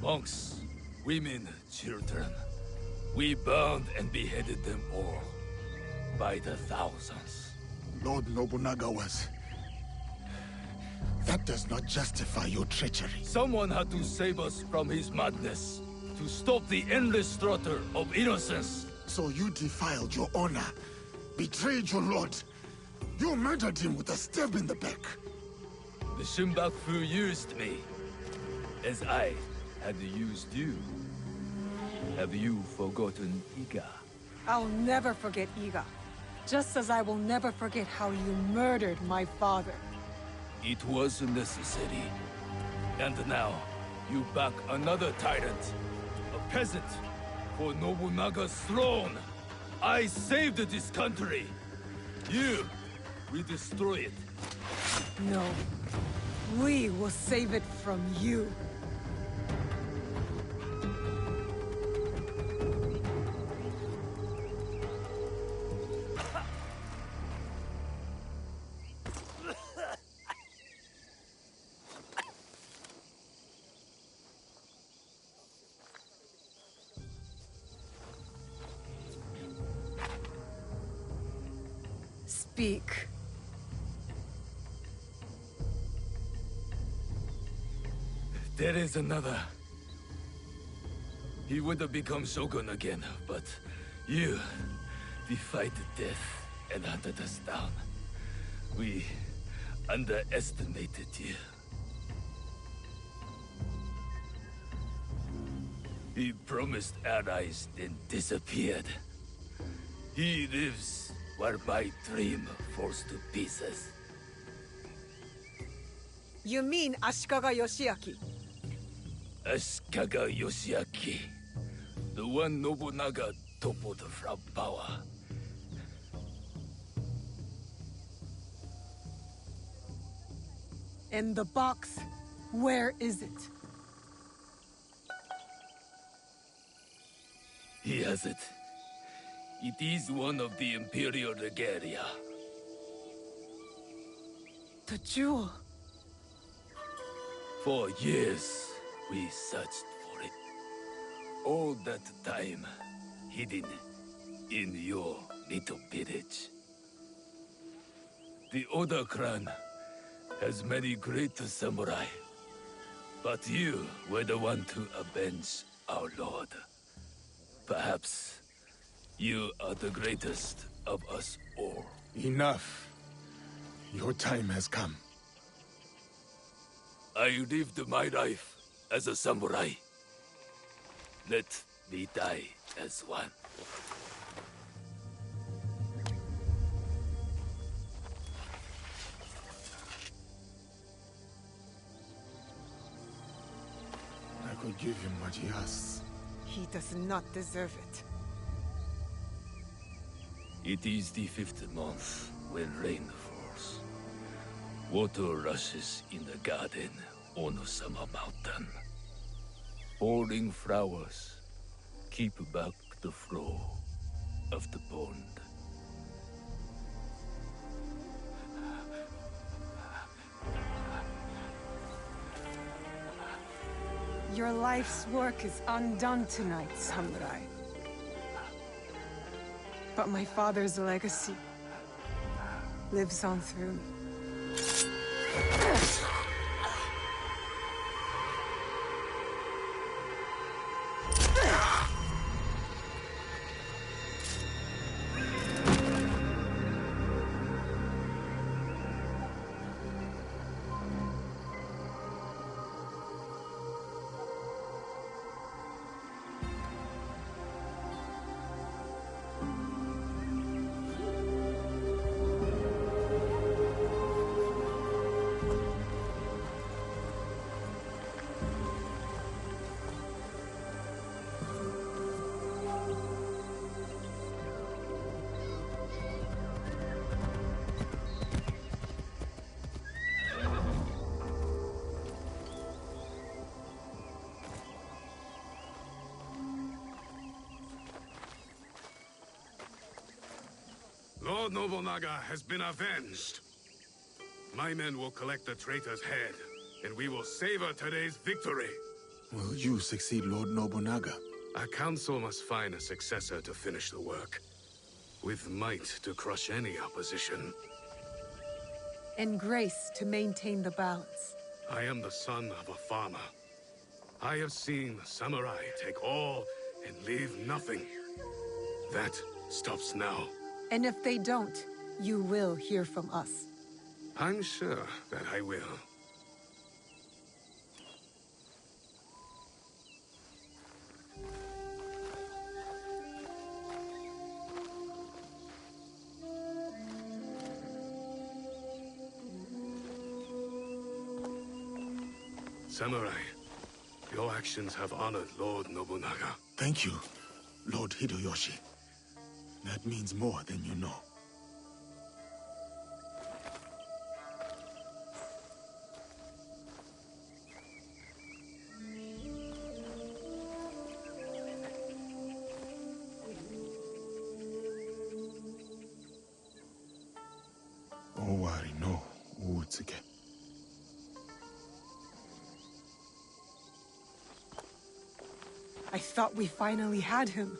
Monks, women, children. We bound and beheaded them all. By the thousands. Lord Nobunaga was... That does not justify your treachery. Someone had to save us from his madness. To stop the endless slaughter of innocents. So you defiled your honor. Betrayed your lord. You murdered him with a stab in the back. The Shunbaku used me. As I had used you. Have you forgotten Iga? I'll never forget Iga. Just as I will never forget how you murdered my father. It was necessary. And now, you back another tyrant. A peasant. For Nobunaga's throne. I saved this country. You, we destroy it. No. We will save it from you. Speak. There is another. He would have become Shogun again, but you defied death and hunted us down. We underestimated you. He promised allies, then disappeared. He lives while my dream falls to pieces. You mean Ashikaga Yoshiaki? Ashikaga Yoshiaki. The one Nobunaga toppled from power. And the box, where is it? He has it. It is one of the Imperial regalia. The jewel. For years, we searched for it. all that time hidden in your little village. The Oda clan has many great samurai, but you were the one to avenge our lord. Perhaps you are the greatest of us all. Enough. Your time has come. I lived my life as a samurai. Let me die as one. I could give him what he asks. He does not deserve it. It is the 5th month when rain falls. Water rushes in the garden on Summer Mountain. Falling flowers keep back the flow of the pond. Your life's work is undone tonight, samurai. But my father's legacy lives on through me. Lord Nobunaga has been avenged. My men will collect the traitor's head, and we will savor today's victory. Will you succeed Lord Nobunaga? Our council must find a successor to finish the work, with might to crush any opposition. And grace to maintain the balance. I am the son of a farmer. I have seen samurai take all and leave nothing. That stops now. And if they don't, you will hear from us. I'm sure that I will. Samurai, your actions have honored Lord Nobunaga. Thank you, Lord Hideyoshi. That means more than you know. Owari no Uutsuke. I thought we finally had him.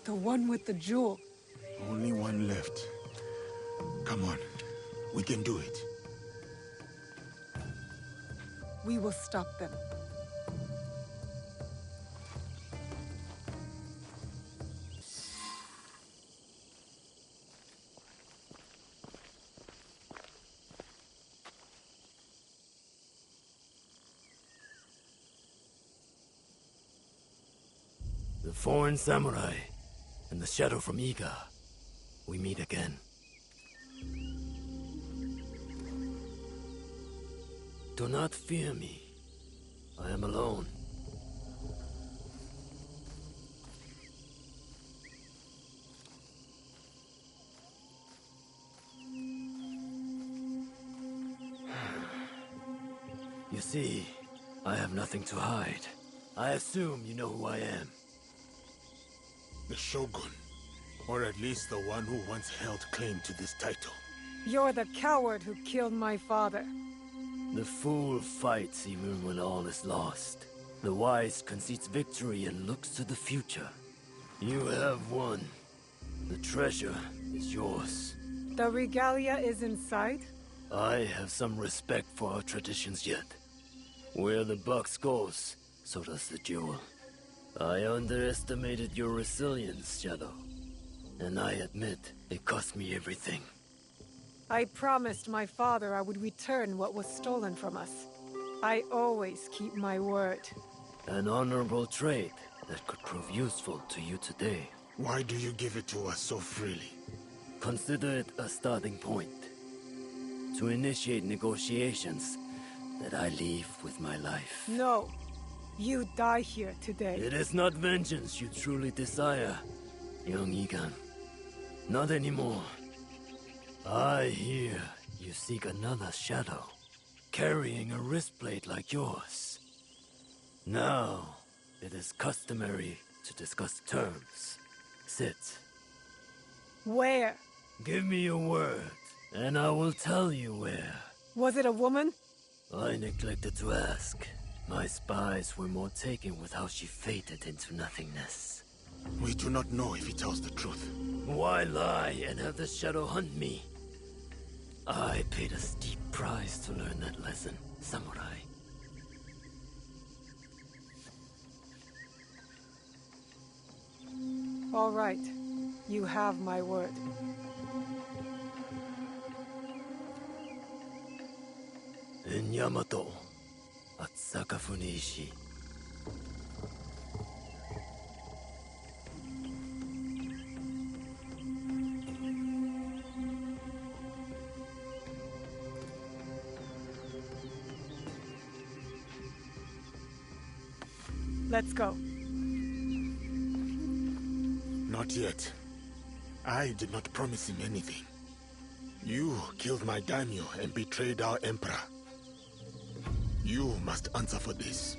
The one with the jewel. Only one left. Come on, we can do it. We will stop them. The foreign samurai and the shadow from Iga. We meet again. Do not fear me. I am alone. You see, I have nothing to hide. I assume you know who I am. The Shogun. Or at least the one who once held claim to this title. You're the coward who killed my father. The fool fights even when all is lost. The wise concedes victory and looks to the future. You have won. The treasure is yours. The regalia is inside? I have some respect for our traditions yet. Where the box goes, so does the jewel. I underestimated your resilience, Shadow. And I admit, it cost me everything. I promised my father I would return what was stolen from us. I always keep my word. An honorable trait that could prove useful to you today. Why do you give it to us so freely? Consider it a starting point. To initiate negotiations that I leave with my life. No. You die here today. It is not vengeance you truly desire, young Egan. Not anymore. I hear you seek another shadow, carrying a wristblade like yours. Now, it is customary to discuss terms. Sit. Where? Give me your word, and I will tell you where. Was it a woman? I neglected to ask. My spies were more taken with how she faded into nothingness. We do not know if he tells the truth. Why lie and have the shadow hunt me? I paid a steep price to learn that lesson, samurai. All right. You have my word. In Yamato, at Sakafune Ishi. Let's go. Not yet. I did not promise him anything. You killed my daimyo and betrayed our emperor. You must answer for this.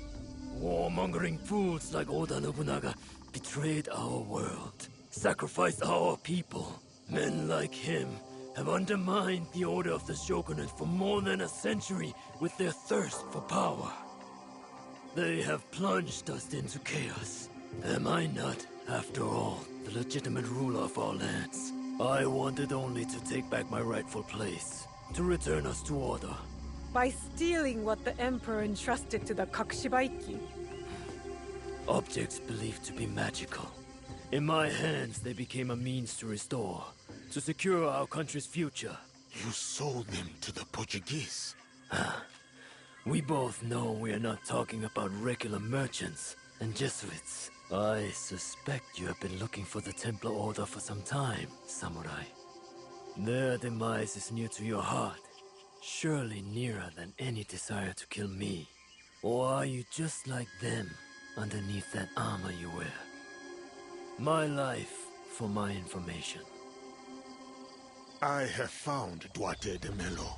Warmongering fools like Oda Nobunaga betrayed our world, sacrificed our people. Men like him have undermined the order of the shogunate for more than a century with their thirst for power. They have plunged us into chaos. Am I not, after all, the legitimate ruler of our lands? I wanted only to take back my rightful place, to return us to order. By stealing what the Emperor entrusted to the Kakushibaiki. Objects believed to be magical. In my hands, they became a means to restore, to secure our country's future. You sold them to the Portuguese. We both know we are not talking about regular merchants and Jesuits. I suspect you have been looking for the Templar Order for some time, samurai. Their demise is near to your heart, surely nearer than any desire to kill me. Or are you just like them, underneath that armor you wear? My life for my information. I have found Duarte de Melo.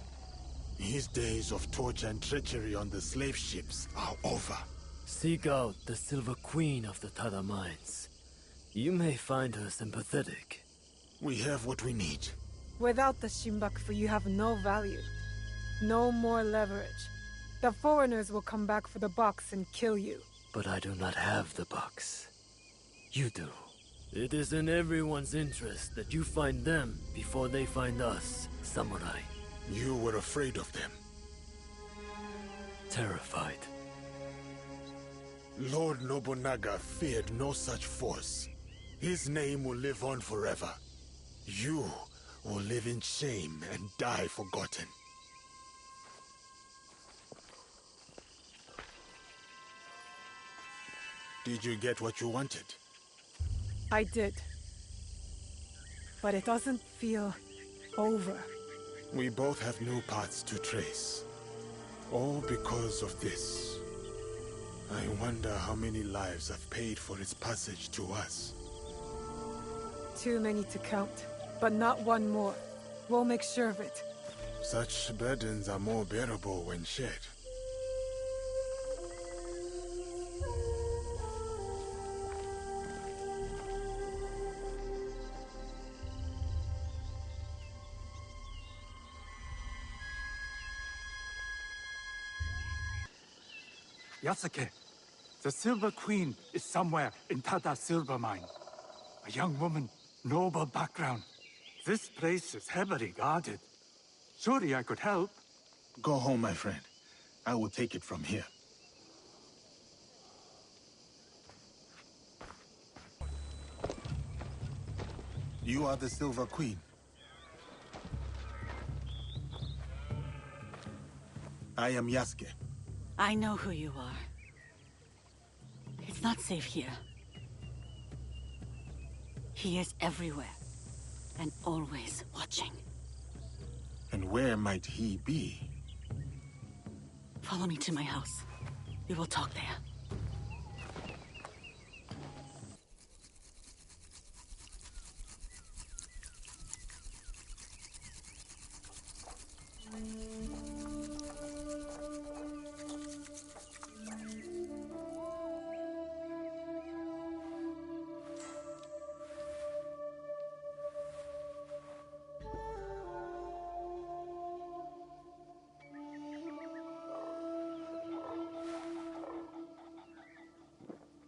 His days of torture and treachery on the slave ships are over. Seek out the Silver Queen of the Tada Mines. You may find her sympathetic. We have what we need. Without the Shimbakufu, you have no value. No more leverage. The foreigners will come back for the box and kill you. But I do not have the box. You do. It is in everyone's interest that you find them before they find us, samurai. You were afraid of them. Terrified. Lord Nobunaga feared no such force. His name will live on forever. You will live in shame and die forgotten. Did you get what you wanted? I did. But it doesn't feel over. We both have new paths to trace. All because of this. I wonder how many lives I've paid for its passage to us. Too many to count, but not one more. We'll make sure of it. Such burdens are more bearable when shared. Yasuke, The Silver Queen is somewhere in Tata Silver Mine. A young woman, noble background. This place is heavily guarded. Surely I could help. Go home, my friend. I will take it from here. You are the Silver Queen. I am Yasuke. I know who you are. It's not safe here. He is everywhere, and always watching. And where might he be? Follow me to my house. We will talk there.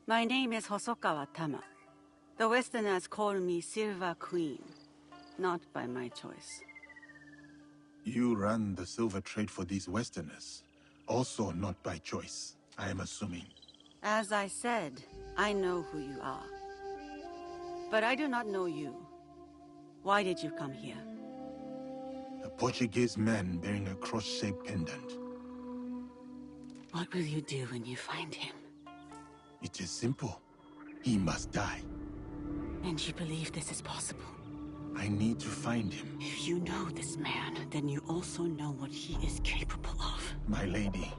My name is Hosokawa Tama. The Westerners call me Silver Queen, not by my choice. You run the silver trade for these Westerners. Also not by choice, I am assuming. As I said, I know who you are. But I do not know you. Why did you come here? A Portuguese man bearing a cross-shaped pendant. What will you do when you find him? It is simple. He must die. And you believe this is possible? I need to find him. If you know this man, then you also know what he is capable of. My lady,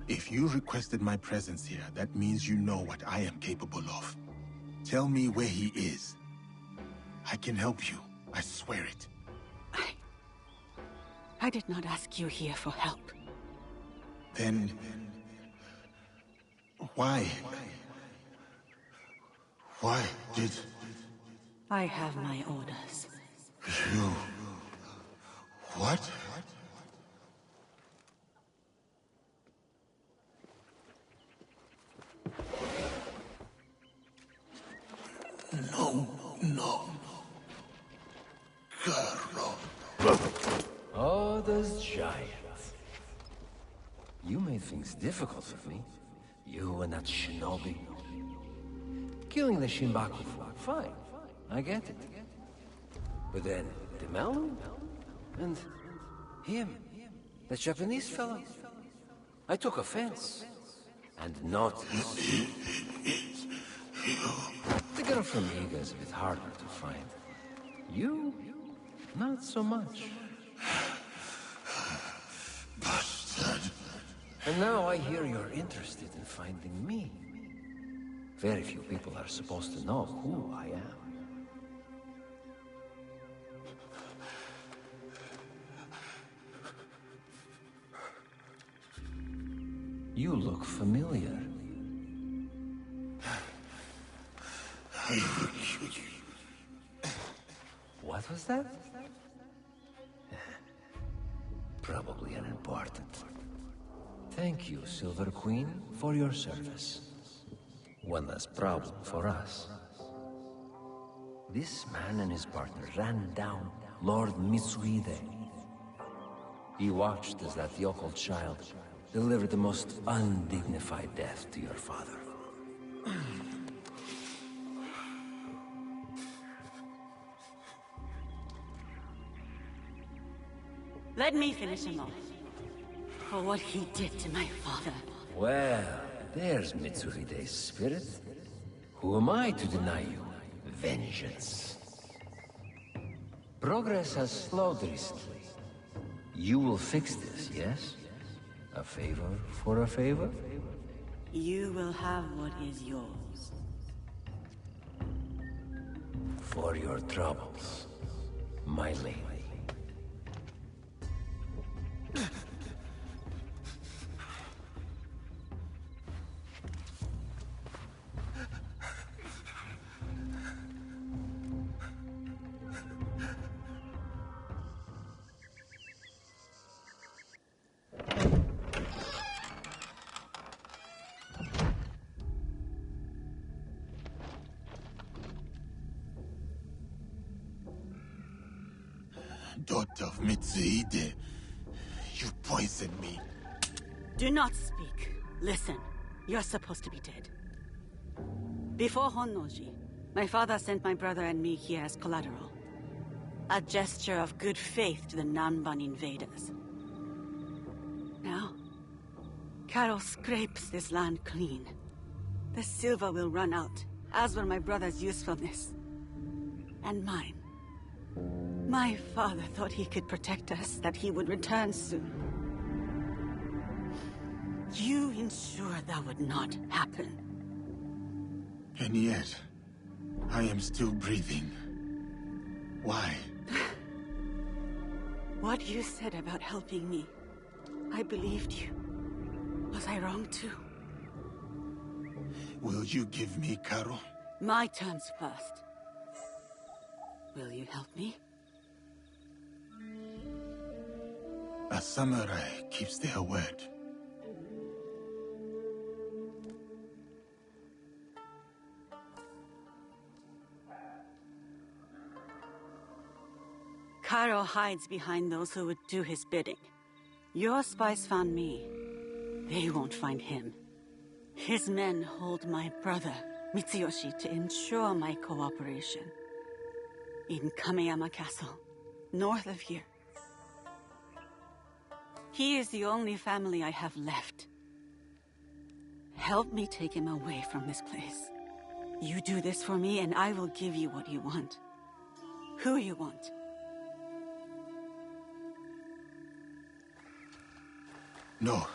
if you requested my presence here, that means you know what I am capable of. Tell me where he is. I can help you. I swear it. I did not ask you here for help. Then... why? Why did... I have my orders. You... what? No, no. Carlo. Oh, those giants. You made things difficult for me. You and that shinobi. Killing the Shinbaku flag, fine. I get it. But then, the Malu? And him, the Japanese fellow. I took offense. And not... The girl from Iga is a bit harder to find. You? Not so much. Bastard. And now I hear you're interested in finding me. Very few people are supposed to know who I am. You look familiar. What was that? Probably unimportant. Thank you, Silver Queen, for your service. One less problem for us. This man and his partner ran down Lord Mitsuhide. He watched as that yokel child delivered the most undignified death to your father. Let me finish him off. For what he did to my father. Well, there's Mitsuhide's spirit. Who am I to deny you vengeance? Progress has slowed recently. You will fix this, yes? A favor for a favor? You will have what is yours. For your troubles, my lady. Daughter of Mitsuhide, you poisoned me. Do not speak. Listen, you're supposed to be dead. Before Honnoji, my father sent my brother and me here as collateral. A gesture of good faith to the Nanban invaders. Now, Carol scrapes this land clean. The silver will run out, as will my brother's usefulness. And mine. My father thought he could protect us, that he would return soon. You ensured that would not happen. And yet, I am still breathing. Why? What you said about helping me, I believed you. Was I wrong too? Will you give me Karo? My terms first. Will you help me? A samurai keeps their word. Karo hides behind those who would do his bidding. Your spies found me. They won't find him. His men hold my brother, Mitsuyoshi, to ensure my cooperation. In Kameyama Castle, north of here. He is the only family I have left. Help me take him away from this place. You do this for me, and I will give you what you want. Who you want. No,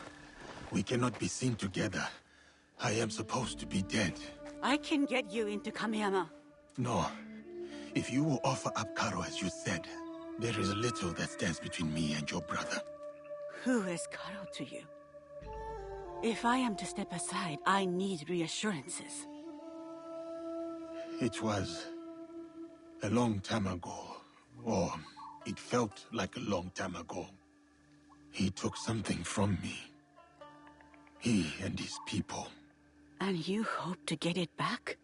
we cannot be seen together. I am supposed to be dead. I can get you into Kameyama. No. If you will offer up Karo as you said, there is little that stands between me and your brother. Who is Karo to you? If I am to step aside, I need reassurances. It was a long time ago, or it felt like a long time ago. He took something from me. He and his people. And you hope to get it back?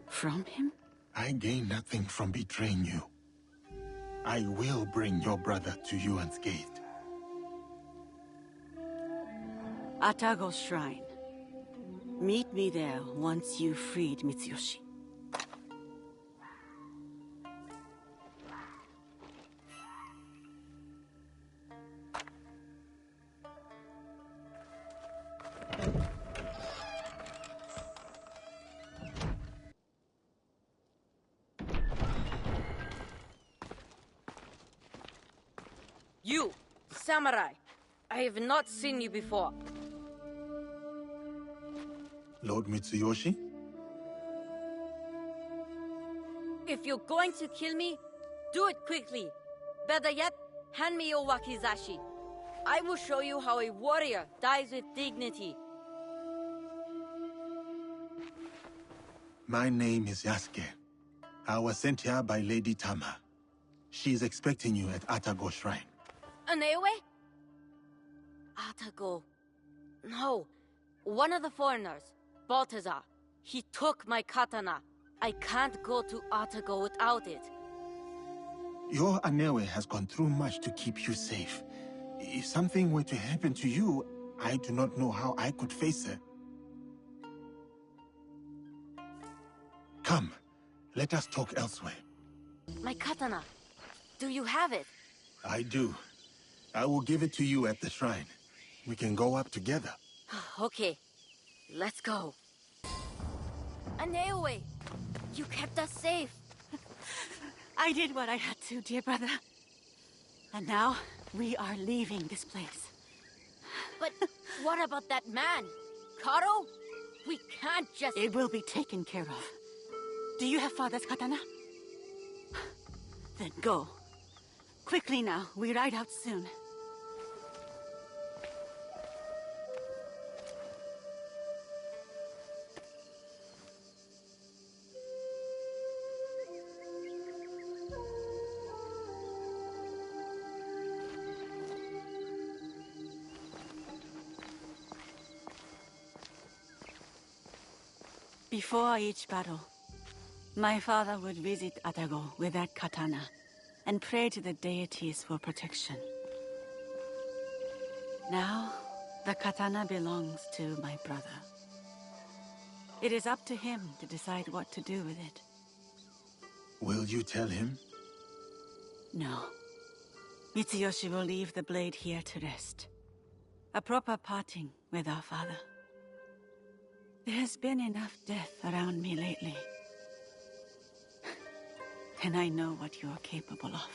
From him? I gain nothing from betraying you. I will bring your brother to you unscathed. Atago Shrine. Meet me there once you've freed Mitsuyoshi. You, samurai. I have not seen you before. Lord Mitsuyoshi? If you're going to kill me, do it quickly. Better yet, hand me your wakizashi. I will show you how a warrior dies with dignity. My name is Yasuke. I was sent here by Lady Tama. She is expecting you at Atago Shrine. Anewe? Atago. No. One of the foreigners, Baltazar. He took my katana. I can't go to Atago without it. Your Anewe has gone through much to keep you safe. If something were to happen to you, I do not know how I could face her. Come, let us talk elsewhere. My katana. Do you have it? I do. I will give it to you at the shrine. We can go up together. Okay. Let's go. Anewe! You kept us safe. I did what I had to, dear brother. And now, we are leaving this place. But what about that man? Karo? We can't just... It will be taken care of. Do you have father's katana? Then go. Quickly now, we ride out soon. Before each battle, my father would visit Atago with that katana. and pray to the deities for protection. Now, the katana belongs to my brother. It is up to him to decide what to do with it. Will you tell him? No. Mitsuyoshi will leave the blade here to rest. A proper parting with our father. There has been enough death around me lately. And I know what you are capable of.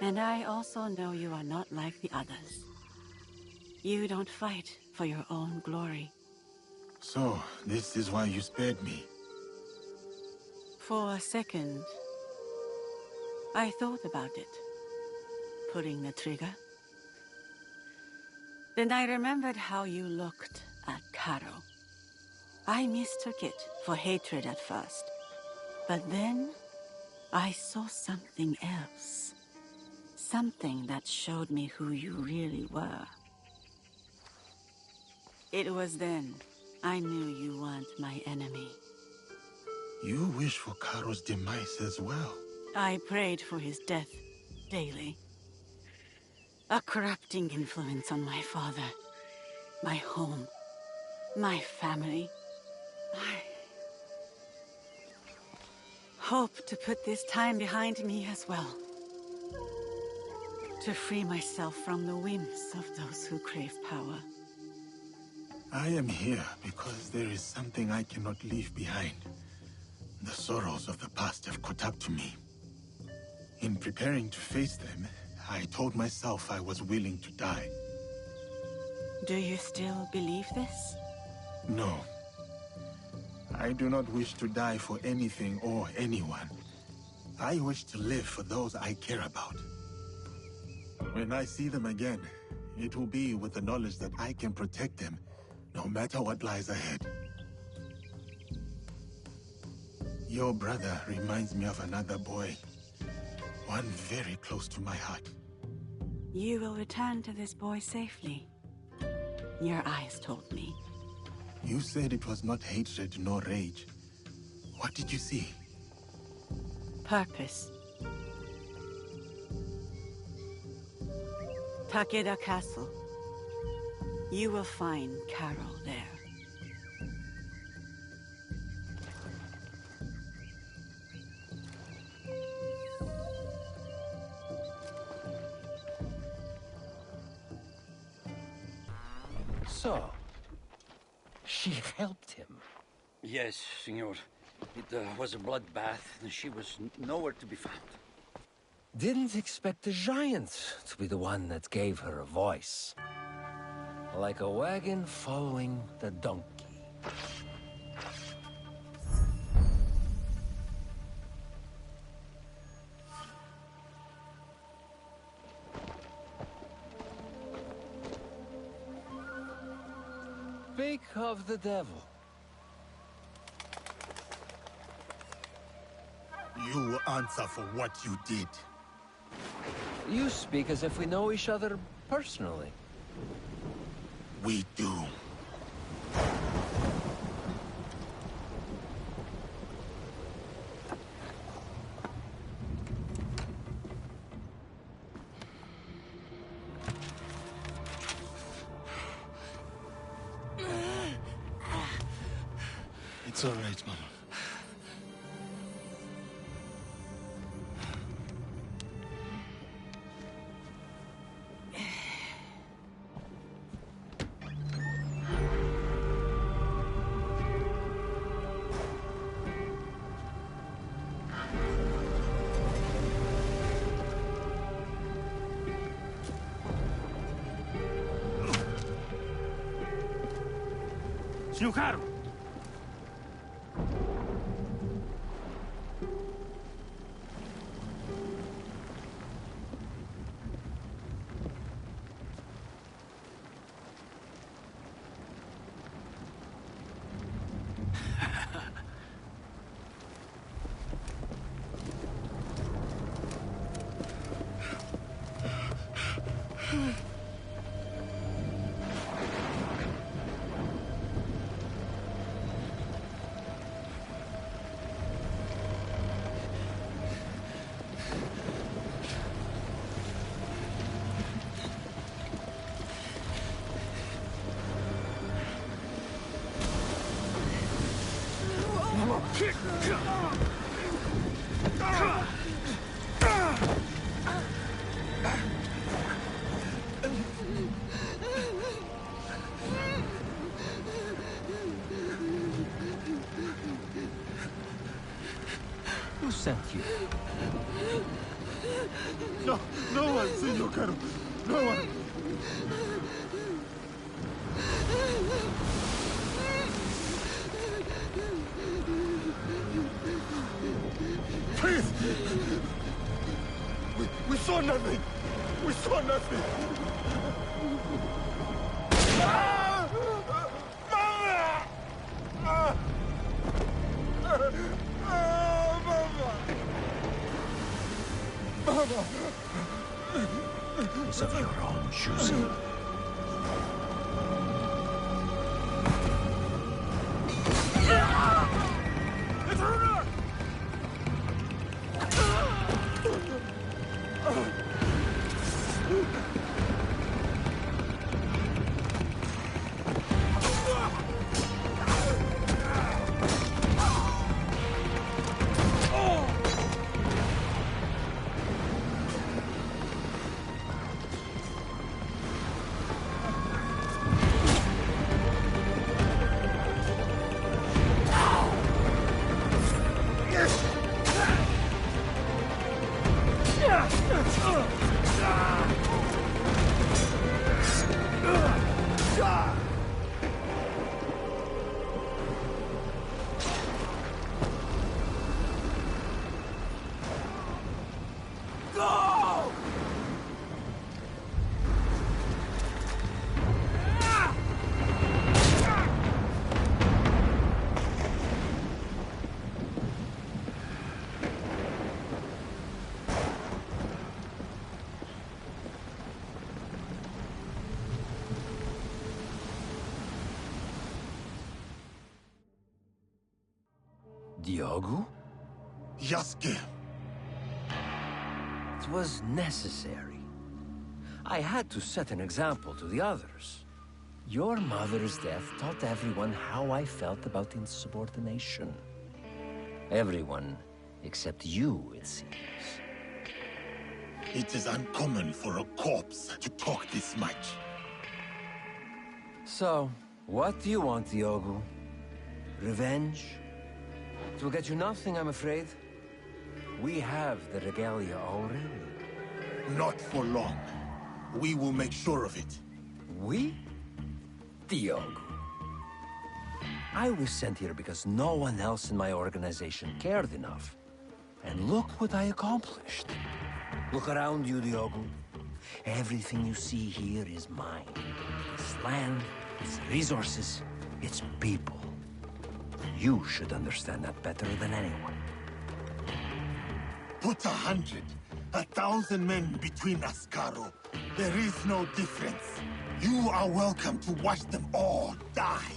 And I also know you are not like the others. You don't fight for your own glory. So, this is why you spared me. For a second, I thought about it. Pulling the trigger. Then I remembered how you looked at Caro. I mistook it for hatred at first. But then, I saw something else. Something that showed me who you really were. It was then I knew you weren't my enemy. You wish for Caro's demise as well. I prayed for his death daily. A corrupting influence on my father, my home, my family. I hope to put this time behind me as well. To free myself from the whims of those who crave power. I am here because there is something I cannot leave behind. The sorrows of the past have caught up to me. In preparing to face them, I told myself I was willing to die. Do you still believe this? No. I do not wish to die for anything or anyone. I wish to live for those I care about. When I see them again, it will be with the knowledge that I can protect them, no matter what lies ahead. Your brother reminds me of another boy. One very close to my heart. You will return to this boy safely. Your eyes told me. You said it was not hatred nor rage. What did you see? Purpose. Takeda Castle. You will find Carol there. So, she helped him. Yes, Signor. It was a bloodbath, and she was nowhere to be found. Didn't expect the giant to be the one that gave her a voice. Like a wagon following the donkey. Speak of the devil. You will answer for what you did. You speak as if we know each other personally. We do. It's all right, Mama. Snukaro! Who sent you? No, no one, Senor Caro. No one. Please! We saw nothing! We saw nothing! Ah! Mama! Ah! Ah, Mama! Mama! It's of your own choosing. Diogo? Yasuke. It was necessary. I had to set an example to the others. Your mother's death taught everyone how I felt about insubordination. Everyone except you, it seems. It is uncommon for a corpse to talk this much. So, what do you want, Diogo? Revenge? It will get you nothing, I'm afraid. We have the regalia already. Not for long. We will make sure of it. We? Diogo. I was sent here because no one else in my organization cared enough. And look what I accomplished. Look around you, Diogo. Everything you see here is mine. It's land, it's resources, it's people. You should understand that better than anyone. Put 100, 1,000 men between us, Caro. There is no difference. You are welcome to watch them all die.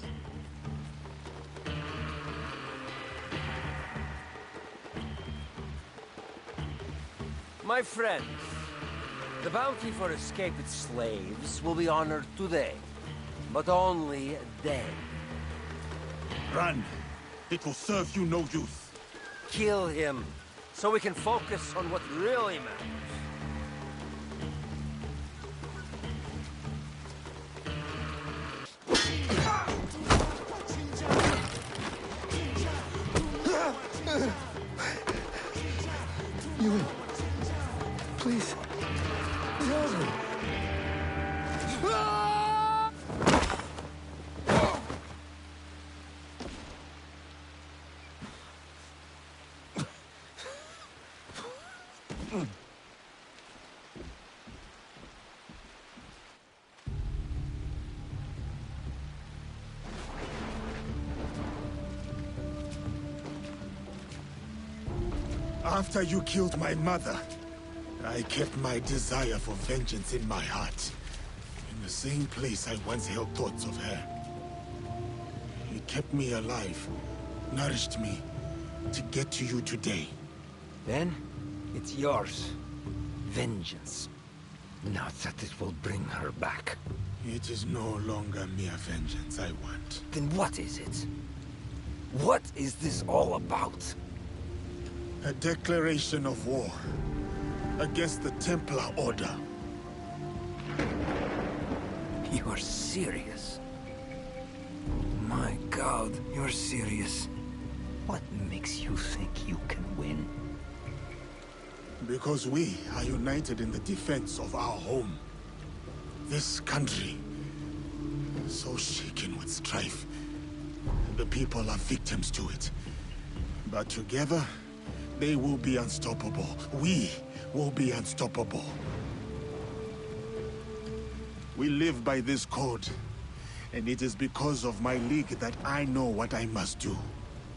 My friends, the bounty for escaped slaves will be honored today, but only then. Run. It will serve you no use. Kill him, so we can focus on what really matters. Ewan, please. No. After you killed my mother, I kept my desire for vengeance in my heart. In the same place I once held thoughts of her. It kept me alive, nourished me, to get to you today. Then, it's yours. Vengeance. Not that it will bring her back. It is no longer mere vengeance I want. Then what is it? What is this all about? A declaration of war against the Templar Order. You are serious? My God, you're serious. What makes you think you can win? Because we are united in the defense of our home. This country, so shaken with strife. The people are victims to it. But together, they will be unstoppable. We will be unstoppable. We live by this code. And it is because of my league that I know what I must do.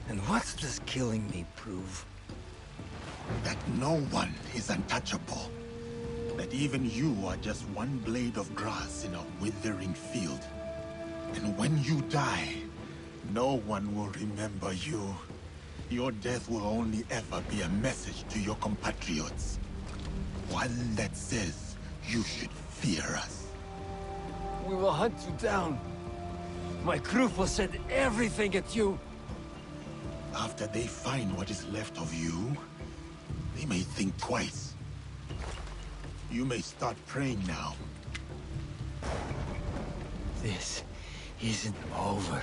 And what does killing me prove? That no one is untouchable. That even you are just one blade of grass in a withering field. And when you die, no one will remember you. Your death will only ever be a message to your compatriots. One that says you should fear us. We will hunt you down. My crew will send everything at you. After they find what is left of you, they may think twice. You may start praying now. This isn't over.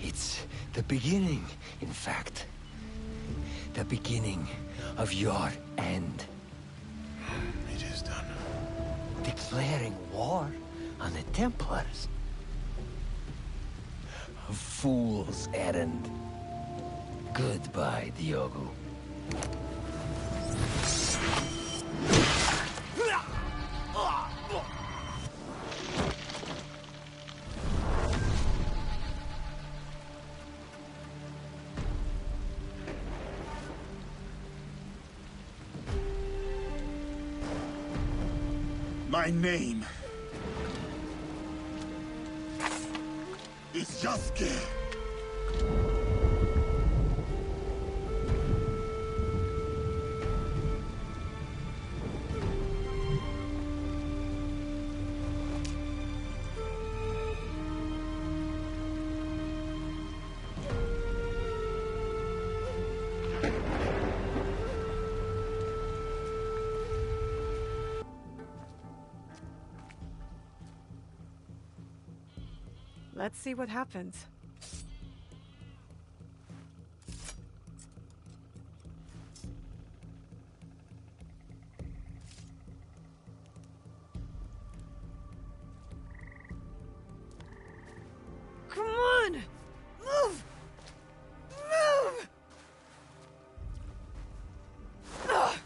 It's the beginning, in fact. The beginning of your end. It is done. Declaring war on the Templars. A fool's errand. Goodbye, Diogo. My name is Yasuke. Let's see what happens. Come on! Move! Move! Ugh.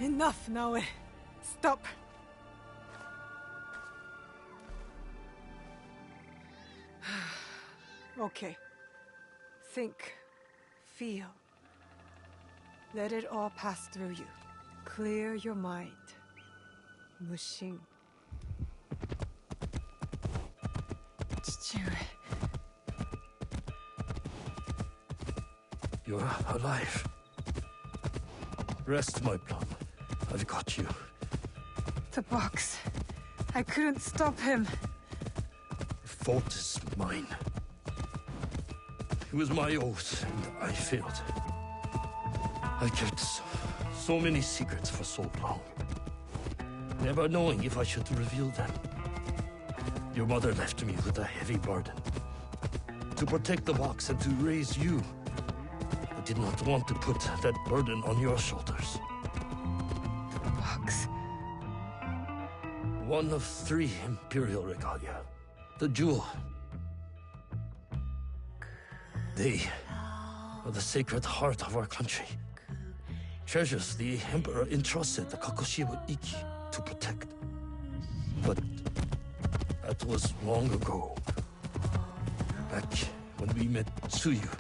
Enough, Naue. Stop. Okay. Think. Feel. Let it all pass through you. Clear your mind. Mushin. You're alive. Rest, my plum. I've got you. The box. I couldn't stop him. The fault is mine. It was my oath, and I failed. I kept so many secrets for so long, never knowing if I should reveal them. Your mother left me with a heavy burden. To protect the box and to raise you, I did not want to put that burden on your shoulders. The box. One of 3 Imperial regalia. The jewel. They are the sacred heart of our country. Treasures the Emperor entrusted the Kakushiwa Iki to protect. But that was long ago. Back when we met Tsuyu.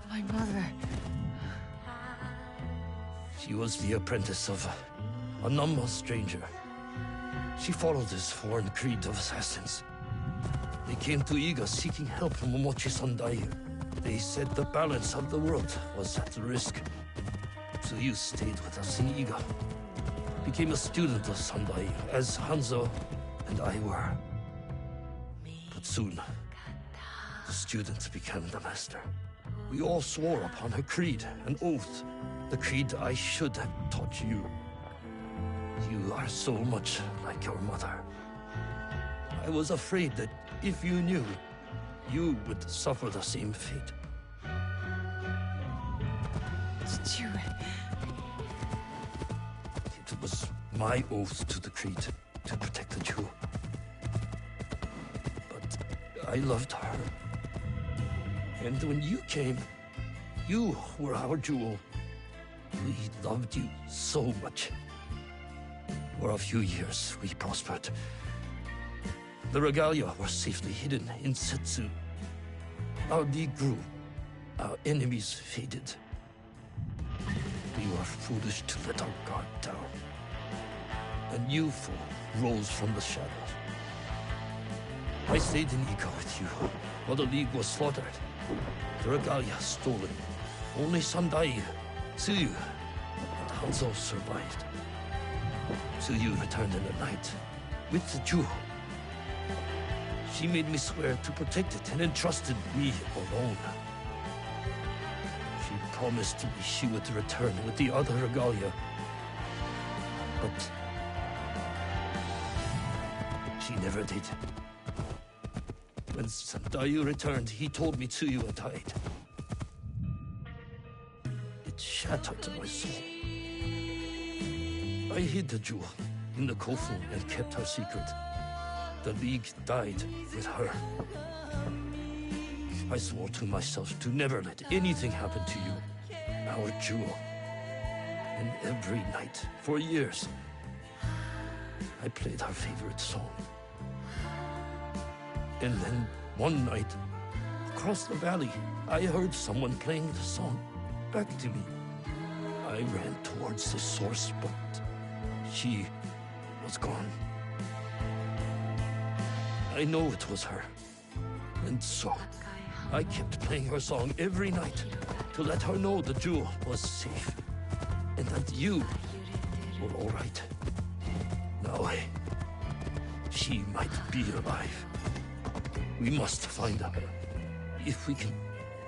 My mother. She was the apprentice of a Nama stranger. She followed this foreign creed of assassins. They came to Iga seeking help from Momochi Sandai. They said the balance of the world was at risk. So you stayed with us in Iga. Became a student of Sandai, as Hanzo and I were. But soon, the student became the master. We all swore upon a creed, an oath. The creed I should have taught you. You are so much like your mother. I was afraid that if you knew, you would suffer the same fate. It was my oath to the creed to protect the jewel. But I loved her. And when you came, you were our jewel. We loved you so much. For a few years, we prospered. The regalia were safely hidden in Setsu. Our league grew. Our enemies faded. We were foolish to let our guard down. A new foe rose from the shadows. I stayed in Ika with you, while the league was slaughtered. The regalia stolen. Only Sandai, Tsuyu, and Hanzo survived. Tsuyu returned in the night, with the jewel. She made me swear to protect it and entrusted me alone. She promised me she would return with the other regalia. But she never did. When Sandayu returned, he told me Tsuyu had died. It shattered my soul. I hid the jewel in the Kofu and kept her secret. The League died with her. I swore to myself to never let anything happen to you, our jewel. And every night, for years, I played her favorite song. And then, one night, across the valley, I heard someone playing the song back to me. I ran towards the source, but she was gone. I know it was her. And so, I kept playing her song every night to let her know the jewel was safe. And that you were all right. Now, she might be alive. We must find her. If we can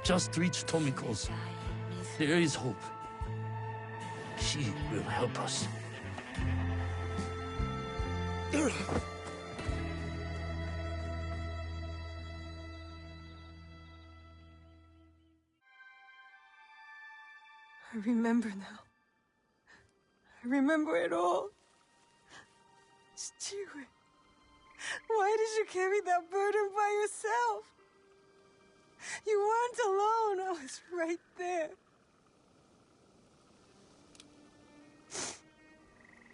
just reach Tomiko's, there is hope. She will help us. I remember now. I remember it all. Chichiwe, why did you carry that burden by yourself? You weren't alone. I was right there.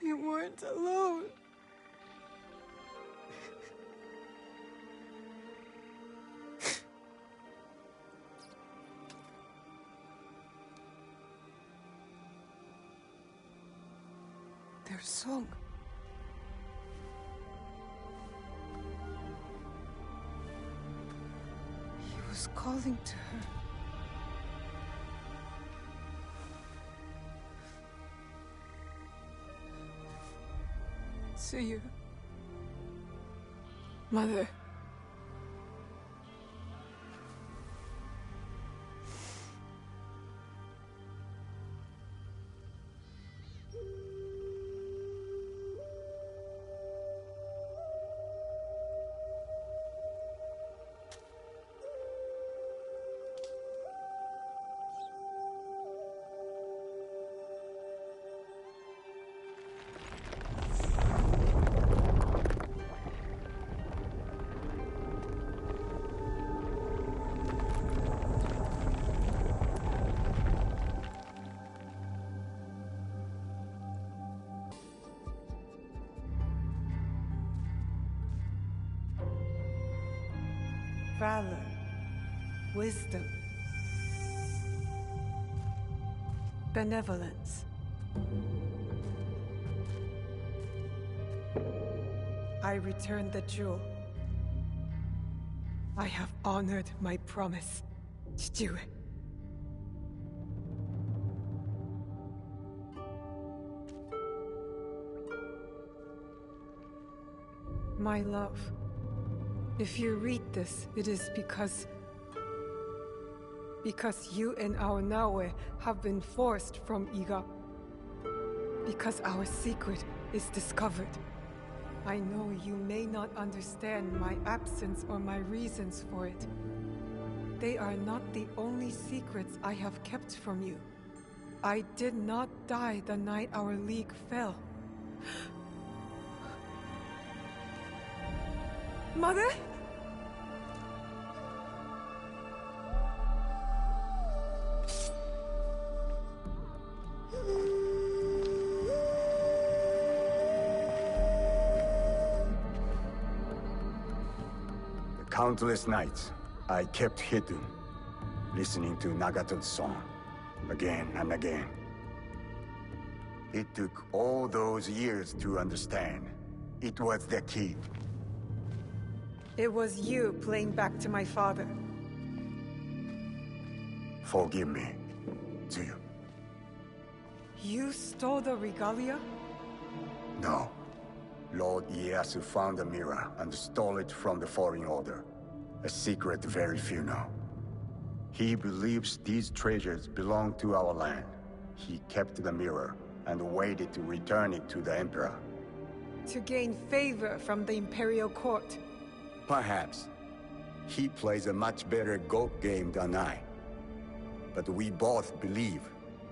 You weren't alone. Their song. He was calling to her. Tsuyu. Mother. Valor, wisdom, benevolence. I returned the jewel. I have honored my promise. 父上。My love, if you read this, it is because you and our Naue have been forced from Iga. Because our secret is discovered. I know you may not understand my absence or my reasons for it. They are not the only secrets I have kept from you. I did not die the night our league fell. Mother? Countless nights, I kept hidden, listening to Nagato's song, again and again. It took all those years to understand. It was the key. It was you playing back to my father. Forgive me, Tsuyu. You stole the regalia? No. Lord Ieyasu found the mirror and stole it from the Foreign Order. A secret very few know. He believes these treasures belong to our land. He kept the mirror and waited to return it to the Emperor. To gain favor from the Imperial Court. Perhaps. He plays a much better Go game than I. But we both believe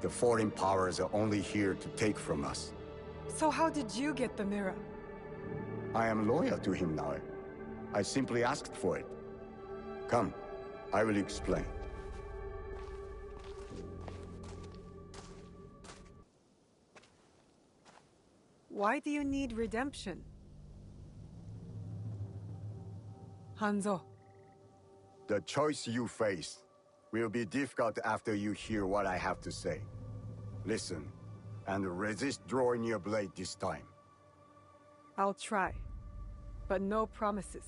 the foreign powers are only here to take from us. So how did you get the mirror? I am loyal to him now. I simply asked for it. Come, I will explain. Why do you need redemption? Hanzo. The choice you face will be difficult after you hear what I have to say. Listen, and resist drawing your blade this time. I'll try, but no promises.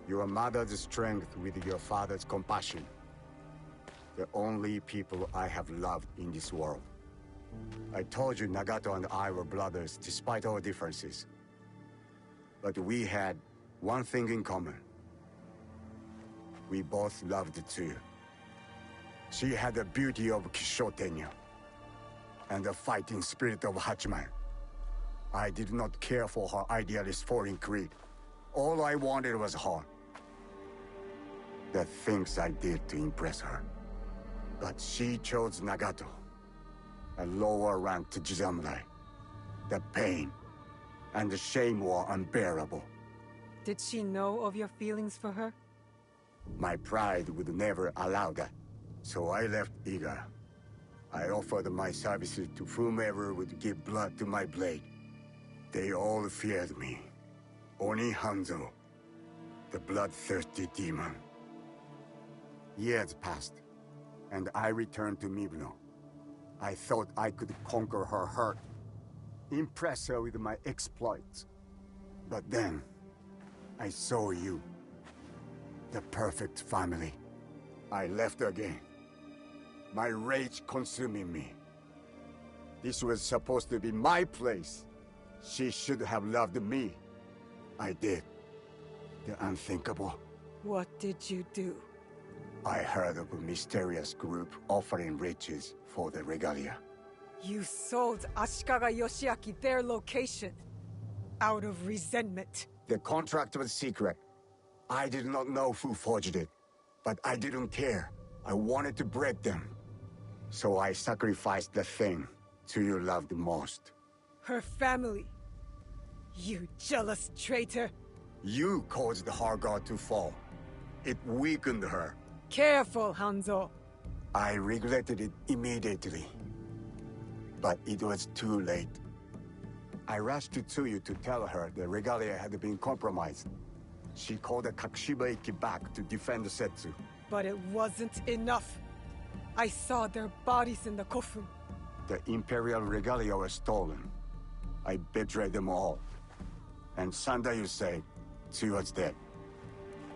Your mother's strength with your father's compassion. The only people I have loved in this world. I told you Nagato and I were brothers despite our differences. But we had one thing in common. We both loved Tsuyu. She had the beauty of Kishotenya and the fighting spirit of Hachiman. I did not care for her idealist foreign creed. All I wanted was her. The things I did to impress her. But she chose Nagato, a lower-ranked samurai. The pain and the shame were unbearable. Did she know of your feelings for her? My pride would never allow that, so I left Iga. I offered my services to whomever would give blood to my blade. They all feared me. Oni Hanzo, the bloodthirsty demon. Years passed, and I returned to Mibno. I thought I could conquer her hurt, impress her with my exploits. But then, I saw you. The perfect family. I left again. My rage consuming me. This was supposed to be my place. She should have loved me. I did. The unthinkable. What did you do? I heard of a mysterious group offering riches for the regalia. You sold Ashikaga Yoshiaki their location. Out of resentment. The contract was secret. I did not know who forged it. But I didn't care. I wanted to break them. So I sacrificed the thing Tsuyu loved most. Her family. You jealous traitor. You caused her god to fall. It weakened her. Careful, Hanzo. I regretted it immediately. But it was too late. I rushed to Tsuyu to tell her the regalia had been compromised. She called the Kakushibaiki back to defend Setsu. But it wasn't enough. I saw their bodies in the kofun. The Imperial regalia was stolen. I betrayed them all. And Sandayu said Tsuyu was dead.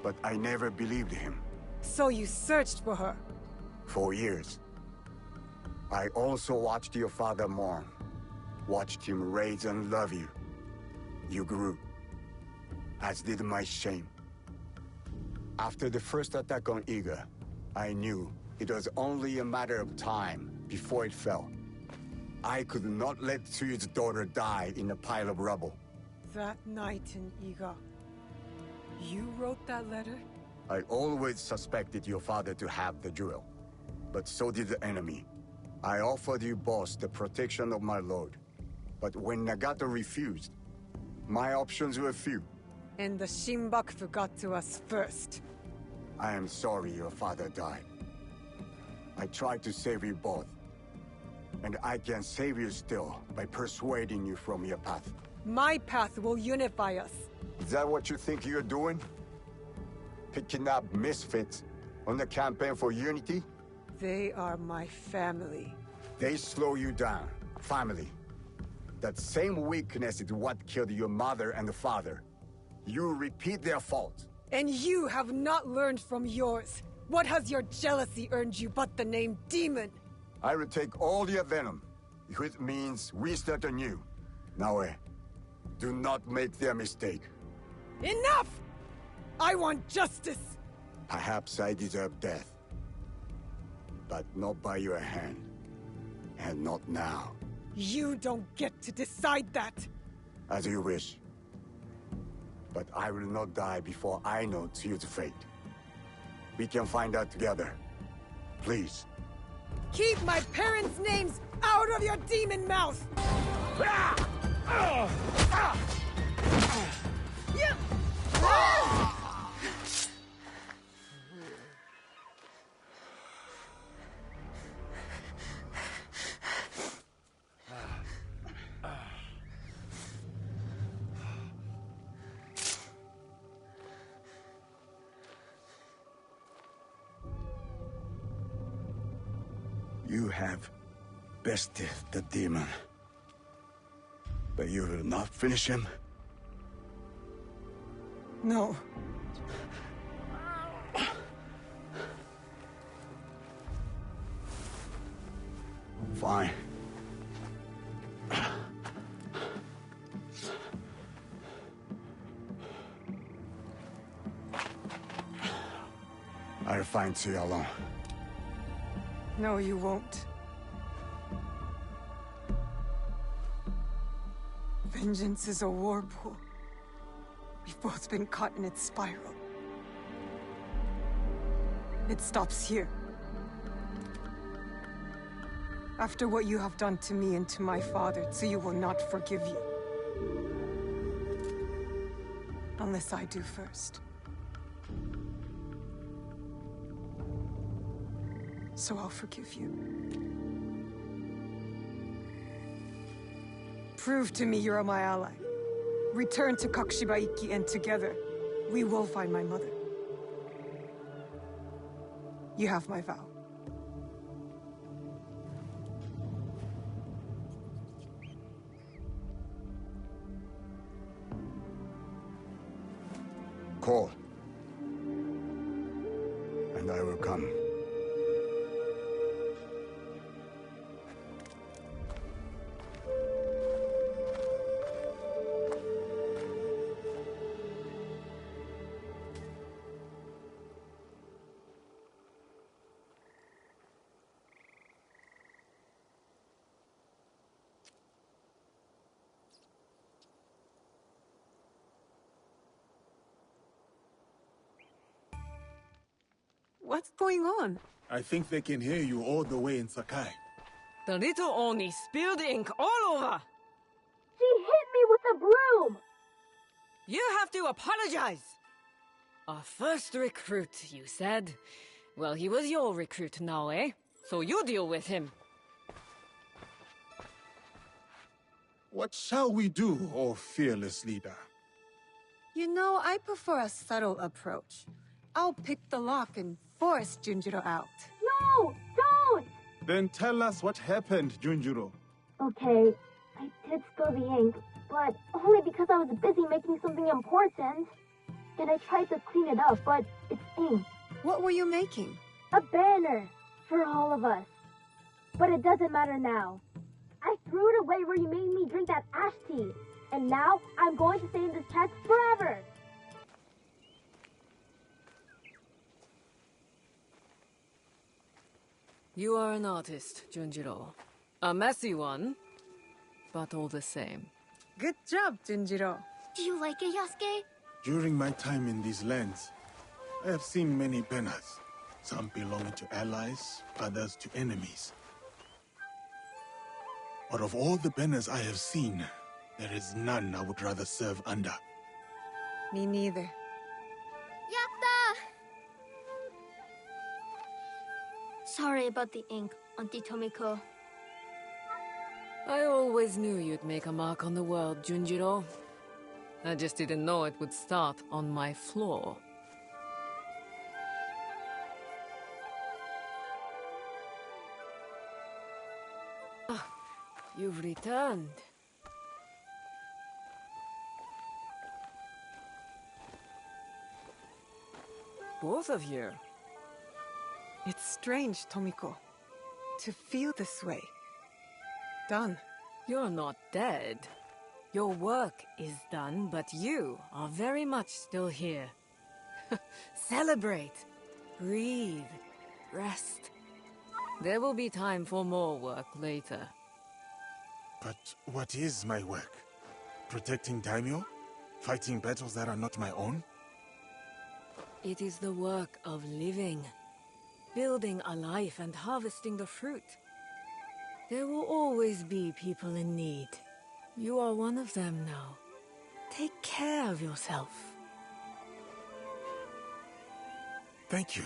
But I never believed him. So you searched for her? For years. I also watched your father mourn. Watched him raise and love you. You grew. As did my shame. After the first attack on Iga, I knew it was only a matter of time before it fell. I could not let Tsuyu's daughter die in a pile of rubble. That night in Iga, you wrote that letter? I always suspected your father to have the jewel, but so did the enemy. I offered you both the protection of my lord, but when Nagato refused, my options were few. And the Shinbakufu got to us first. I am sorry your father died. I tried to save you both, and I can save you still by persuading you from your path. My path will unify us. Is that what you think you're doing? Picking up misfits on the campaign for unity? They are my family. They slow you down. Family. That same weakness is what killed your mother and father. You repeat their faults. And you have not learned from yours. What has your jealousy earned you but the name Demon? I will take all your venom, if it means we start anew. Naoe, do not make their mistake. Enough! I want justice! Perhaps I deserve death. But not by your hand. And not now. You don't get to decide that! As you wish. But I will not die before I know Tsuyu's fate. We can find out together. Please. Keep my parents' names out of your demon mouth! You have bested the demon. But you will not finish him? No. Fine. I'll find Tsuyu alone. No, you won't. Vengeance is a whirlpool. We've both been caught in its spiral. It stops here. After what you have done to me and to my father, Tsuyu will not forgive you. Unless I do first. So I'll forgive you. Prove to me you're my ally. Return to Kakushibaiki, and together, we will find my mother. You have my vow. Call. And I will come. What's going on? I think they can hear you all the way in Sakai. The little Oni spilled ink all over! She hit me with a broom! You have to apologize! Our first recruit, you said? Well, he was your recruit now, eh? So you deal with him. What shall we do, oh fearless leader? You know, I prefer a subtle approach. I'll pick the lock and force Junjiro out. No! Don't! Then tell us what happened, Junjiro. Okay, I did spill the ink, but only because I was busy making something important. And I tried to clean it up, but it's ink. What were you making? A banner for all of us. But it doesn't matter now. I threw it away where you made me drink that ash tea. And now I'm going to stay in this chest forever. You are an artist, Junjiro. A messy one, but all the same. Good job, Junjiro. Do you like it, Yasuke? During my time in these lands, I have seen many banners. Some belonging to allies, others to enemies. But of all the banners I have seen, there is none I would rather serve under. Me neither. Yatta! Sorry about the ink, Auntie Tomiko. I always knew you'd make a mark on the world, Junjiro. I just didn't know it would start on my floor. Ah, you've returned. Both of you. It's strange, Tomiko, to feel this way. Done. You're not dead. Your work is done, but you are very much still here. Celebrate. Breathe. Rest. There will be time for more work later. But what is my work? Protecting daimyo? Fighting battles that are not my own? It is the work of living. Building a life and harvesting the fruit. There will always be people in need. You are one of them now. Take care of yourself. Thank you.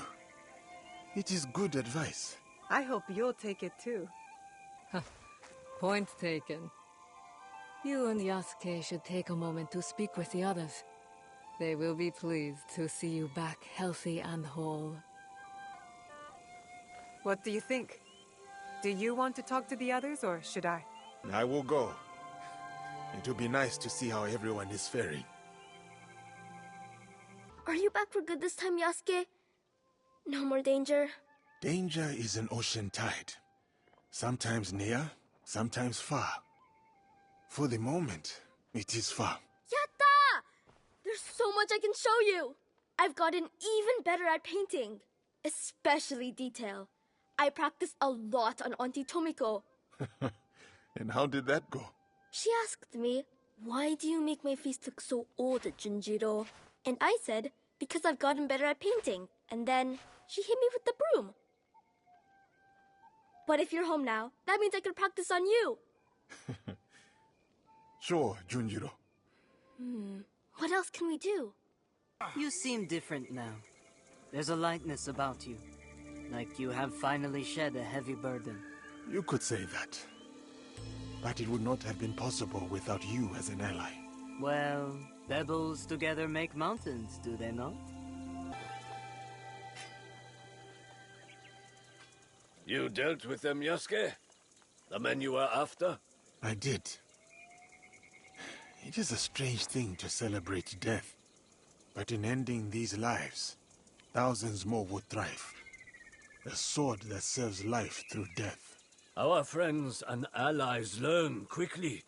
It is good advice. I hope you'll take it too. Point taken. You and Yasuke should take a moment to speak with the others. They will be pleased to see you back healthy and whole. What do you think? Do you want to talk to the others, or should I? I will go. It will be nice to see how everyone is faring. Are you back for good this time, Yasuke? No more danger? Danger is an ocean tide. Sometimes near, sometimes far. For the moment, it is far. Yatta! There's so much I can show you! I've gotten even better at painting. Especially detail. I practiced a lot on Auntie Tomiko. And how did that go? She asked me, why do you make my face look so old, Junjiro? And I said, because I've gotten better at painting. And then she hit me with the broom. But if you're home now, that means I could practice on you. Sure, Junjiro. What else can we do? You seem different now. There's a lightness about you. Like you have finally shed a heavy burden. You could say that. But it would not have been possible without you as an ally. Well, pebbles together make mountains, do they not? You dealt with them, Yasuke? The men you were after? I did. It is a strange thing to celebrate death. But in ending these lives, thousands more would thrive. A sword that serves life through death. Our friends and allies learn quickly.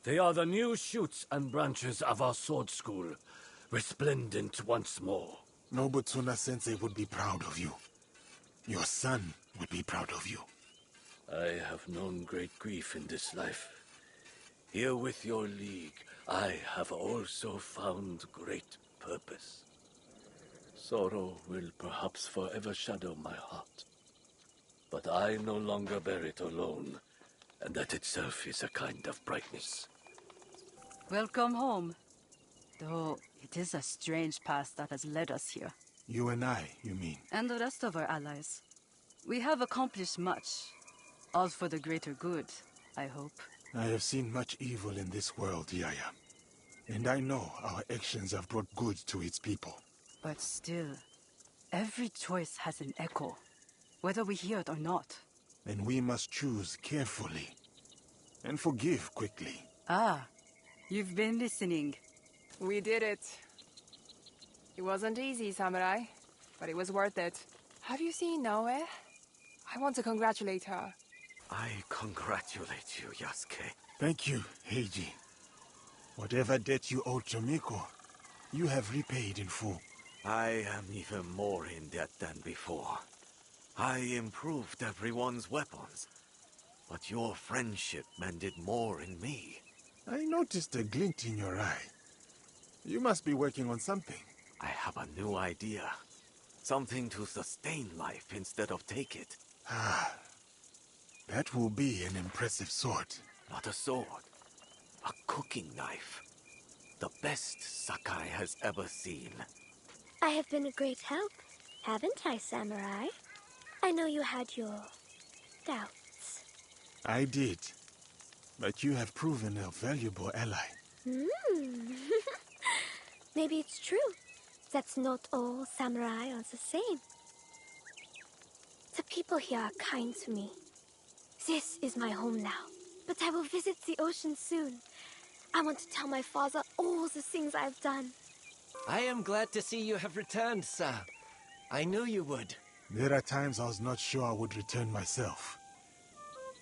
They are the new shoots and branches of our sword school, resplendent once more. Nobutsuna-sensei would be proud of you. Your son would be proud of you. I have known great grief in this life. Here with your league, I have also found great purpose. Sorrow will perhaps forever shadow my heart. But I no longer bear it alone, and that itself is a kind of brightness. Welcome home. Though it is a strange past that has led us here. You and I, you mean? And the rest of our allies. We have accomplished much. All for the greater good, I hope. I have seen much evil in this world, Yaya. And I know our actions have brought good to its people. But still, every choice has an echo, whether we hear it or not. Then we must choose carefully. And forgive quickly. Ah, you've been listening. We did it. It wasn't easy, Samurai. but it was worth it. Have you seen Naoe? I want to congratulate her. I congratulate you, Yasuke. Thank you, Heiji. Whatever debt you owed to Miko, you have repaid in full. I am even more in debt than before. I improved everyone's weapons, but your friendship mended more in me. I noticed a glint in your eye. You must be working on something. I have a new idea. Something to sustain life instead of take it. Ah, that will be an impressive sword. Not a sword. A cooking knife. The best Sakai has ever seen. I have been a great help, haven't I, Samurai? I know you had your doubts. I did. But you have proven a valuable ally. Maybe it's true that not all samurai are the same. The people here are kind to me. This is my home now, but I will visit the ocean soon. I want to tell my father all the things I've done. I am glad to see you have returned, sir. I knew you would. There are times I was not sure I would return myself.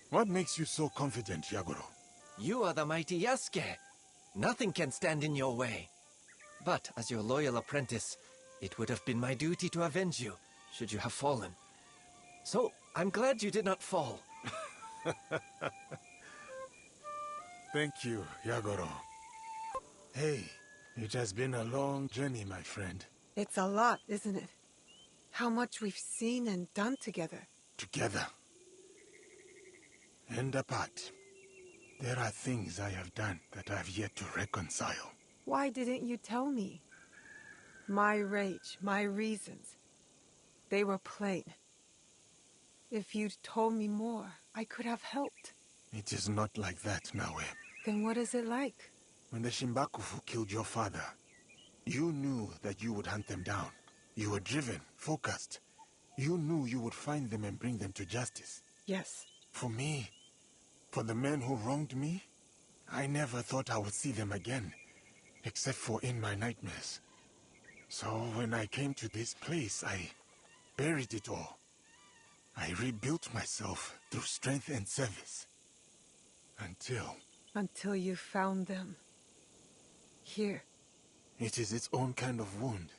What makes you so confident, Yagoro? You are the mighty Yasuke. Nothing can stand in your way. But as your loyal apprentice, it would have been my duty to avenge you, should you have fallen. So, I'm glad you did not fall. Thank you, Yagoro. Hey, it has been a long journey, my friend. It's a lot, isn't it? How much we've seen and done together. Together. And apart. There are things I have done that I've yet to reconcile. Why didn't you tell me? My rage, my reasons. They were plain. If you'd told me more, I could have helped. It is not like that, Naoe. Then what is it like? When the Shimbakufu killed your father, you knew that you would hunt them down. You were driven, focused. You knew you would find them and bring them to justice. Yes. For me, for the men who wronged me, I never thought I would see them again, except for in my nightmares. So when I came to this place, I buried it all. I rebuilt myself through strength and service. Until you found them. Here. It is its own kind of wound,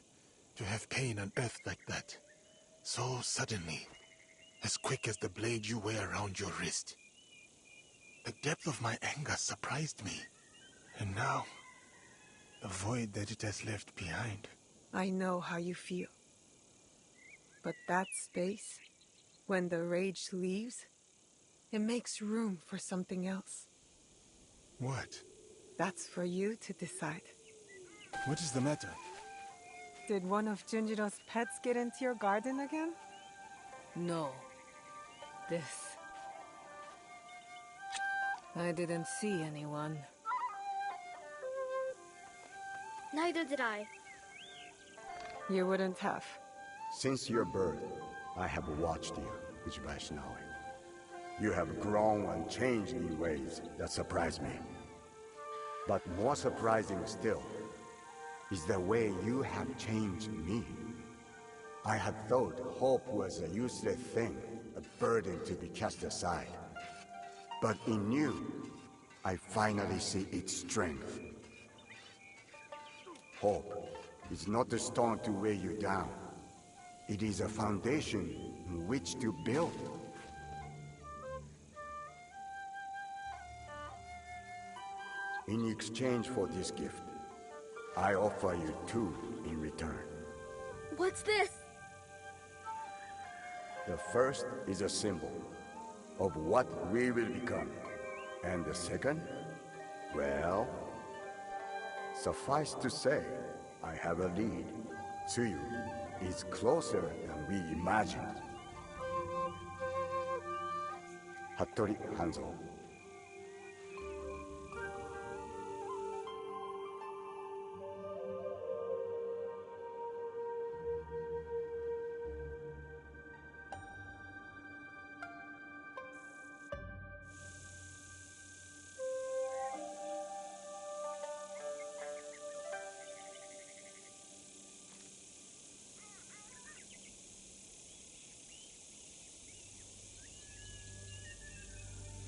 to have pain unearthed like that. So suddenly, as quick as the blade you wear around your wrist. The depth of my anger surprised me. And now, the void that it has left behind. I know how you feel. But that space, when the rage leaves, it makes room for something else. What? That's for you to decide. What is the matter? Did one of Junjiro's pets get into your garden again? No. This... I didn't see anyone. Neither did I. You wouldn't have. Since your birth, I have watched you, Uchibashi Naoe. You have grown and changed in ways that surprise me. But more surprising still is the way you have changed me. I had thought hope was a useless thing, a burden to be cast aside. But in you, I finally see its strength. Hope is not a stone to weigh you down. It is a foundation in which to build. In exchange for this gift, I offer you two in return. What's this? The first is a symbol of what we will become. And the second? Well, suffice to say, I have a lead. Tsuyu is closer than we imagined. Hattori Hanzo.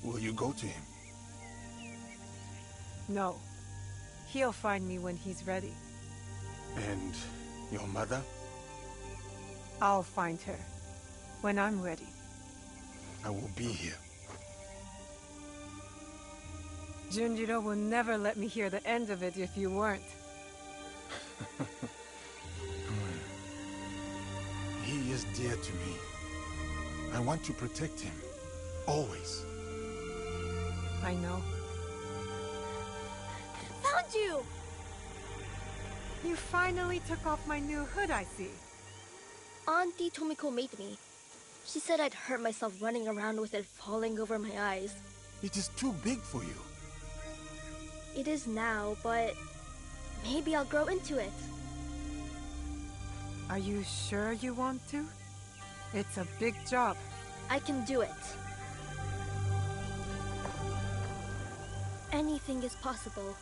Will you go to him? No. He'll find me when he's ready. And your mother? I'll find her when I'm ready. I will be here. Junjiro will never let me hear the end of it if you weren't. He is dear to me. I want to protect him. Always. I know. Found you! You finally took off my new hood, I see. Auntie Tomiko made me. She said I'd hurt myself running around with it falling over my eyes. It is too big for you. It is now, but maybe I'll grow into it. Are you sure you want to? It's a big job. I can do it. Anything is possible.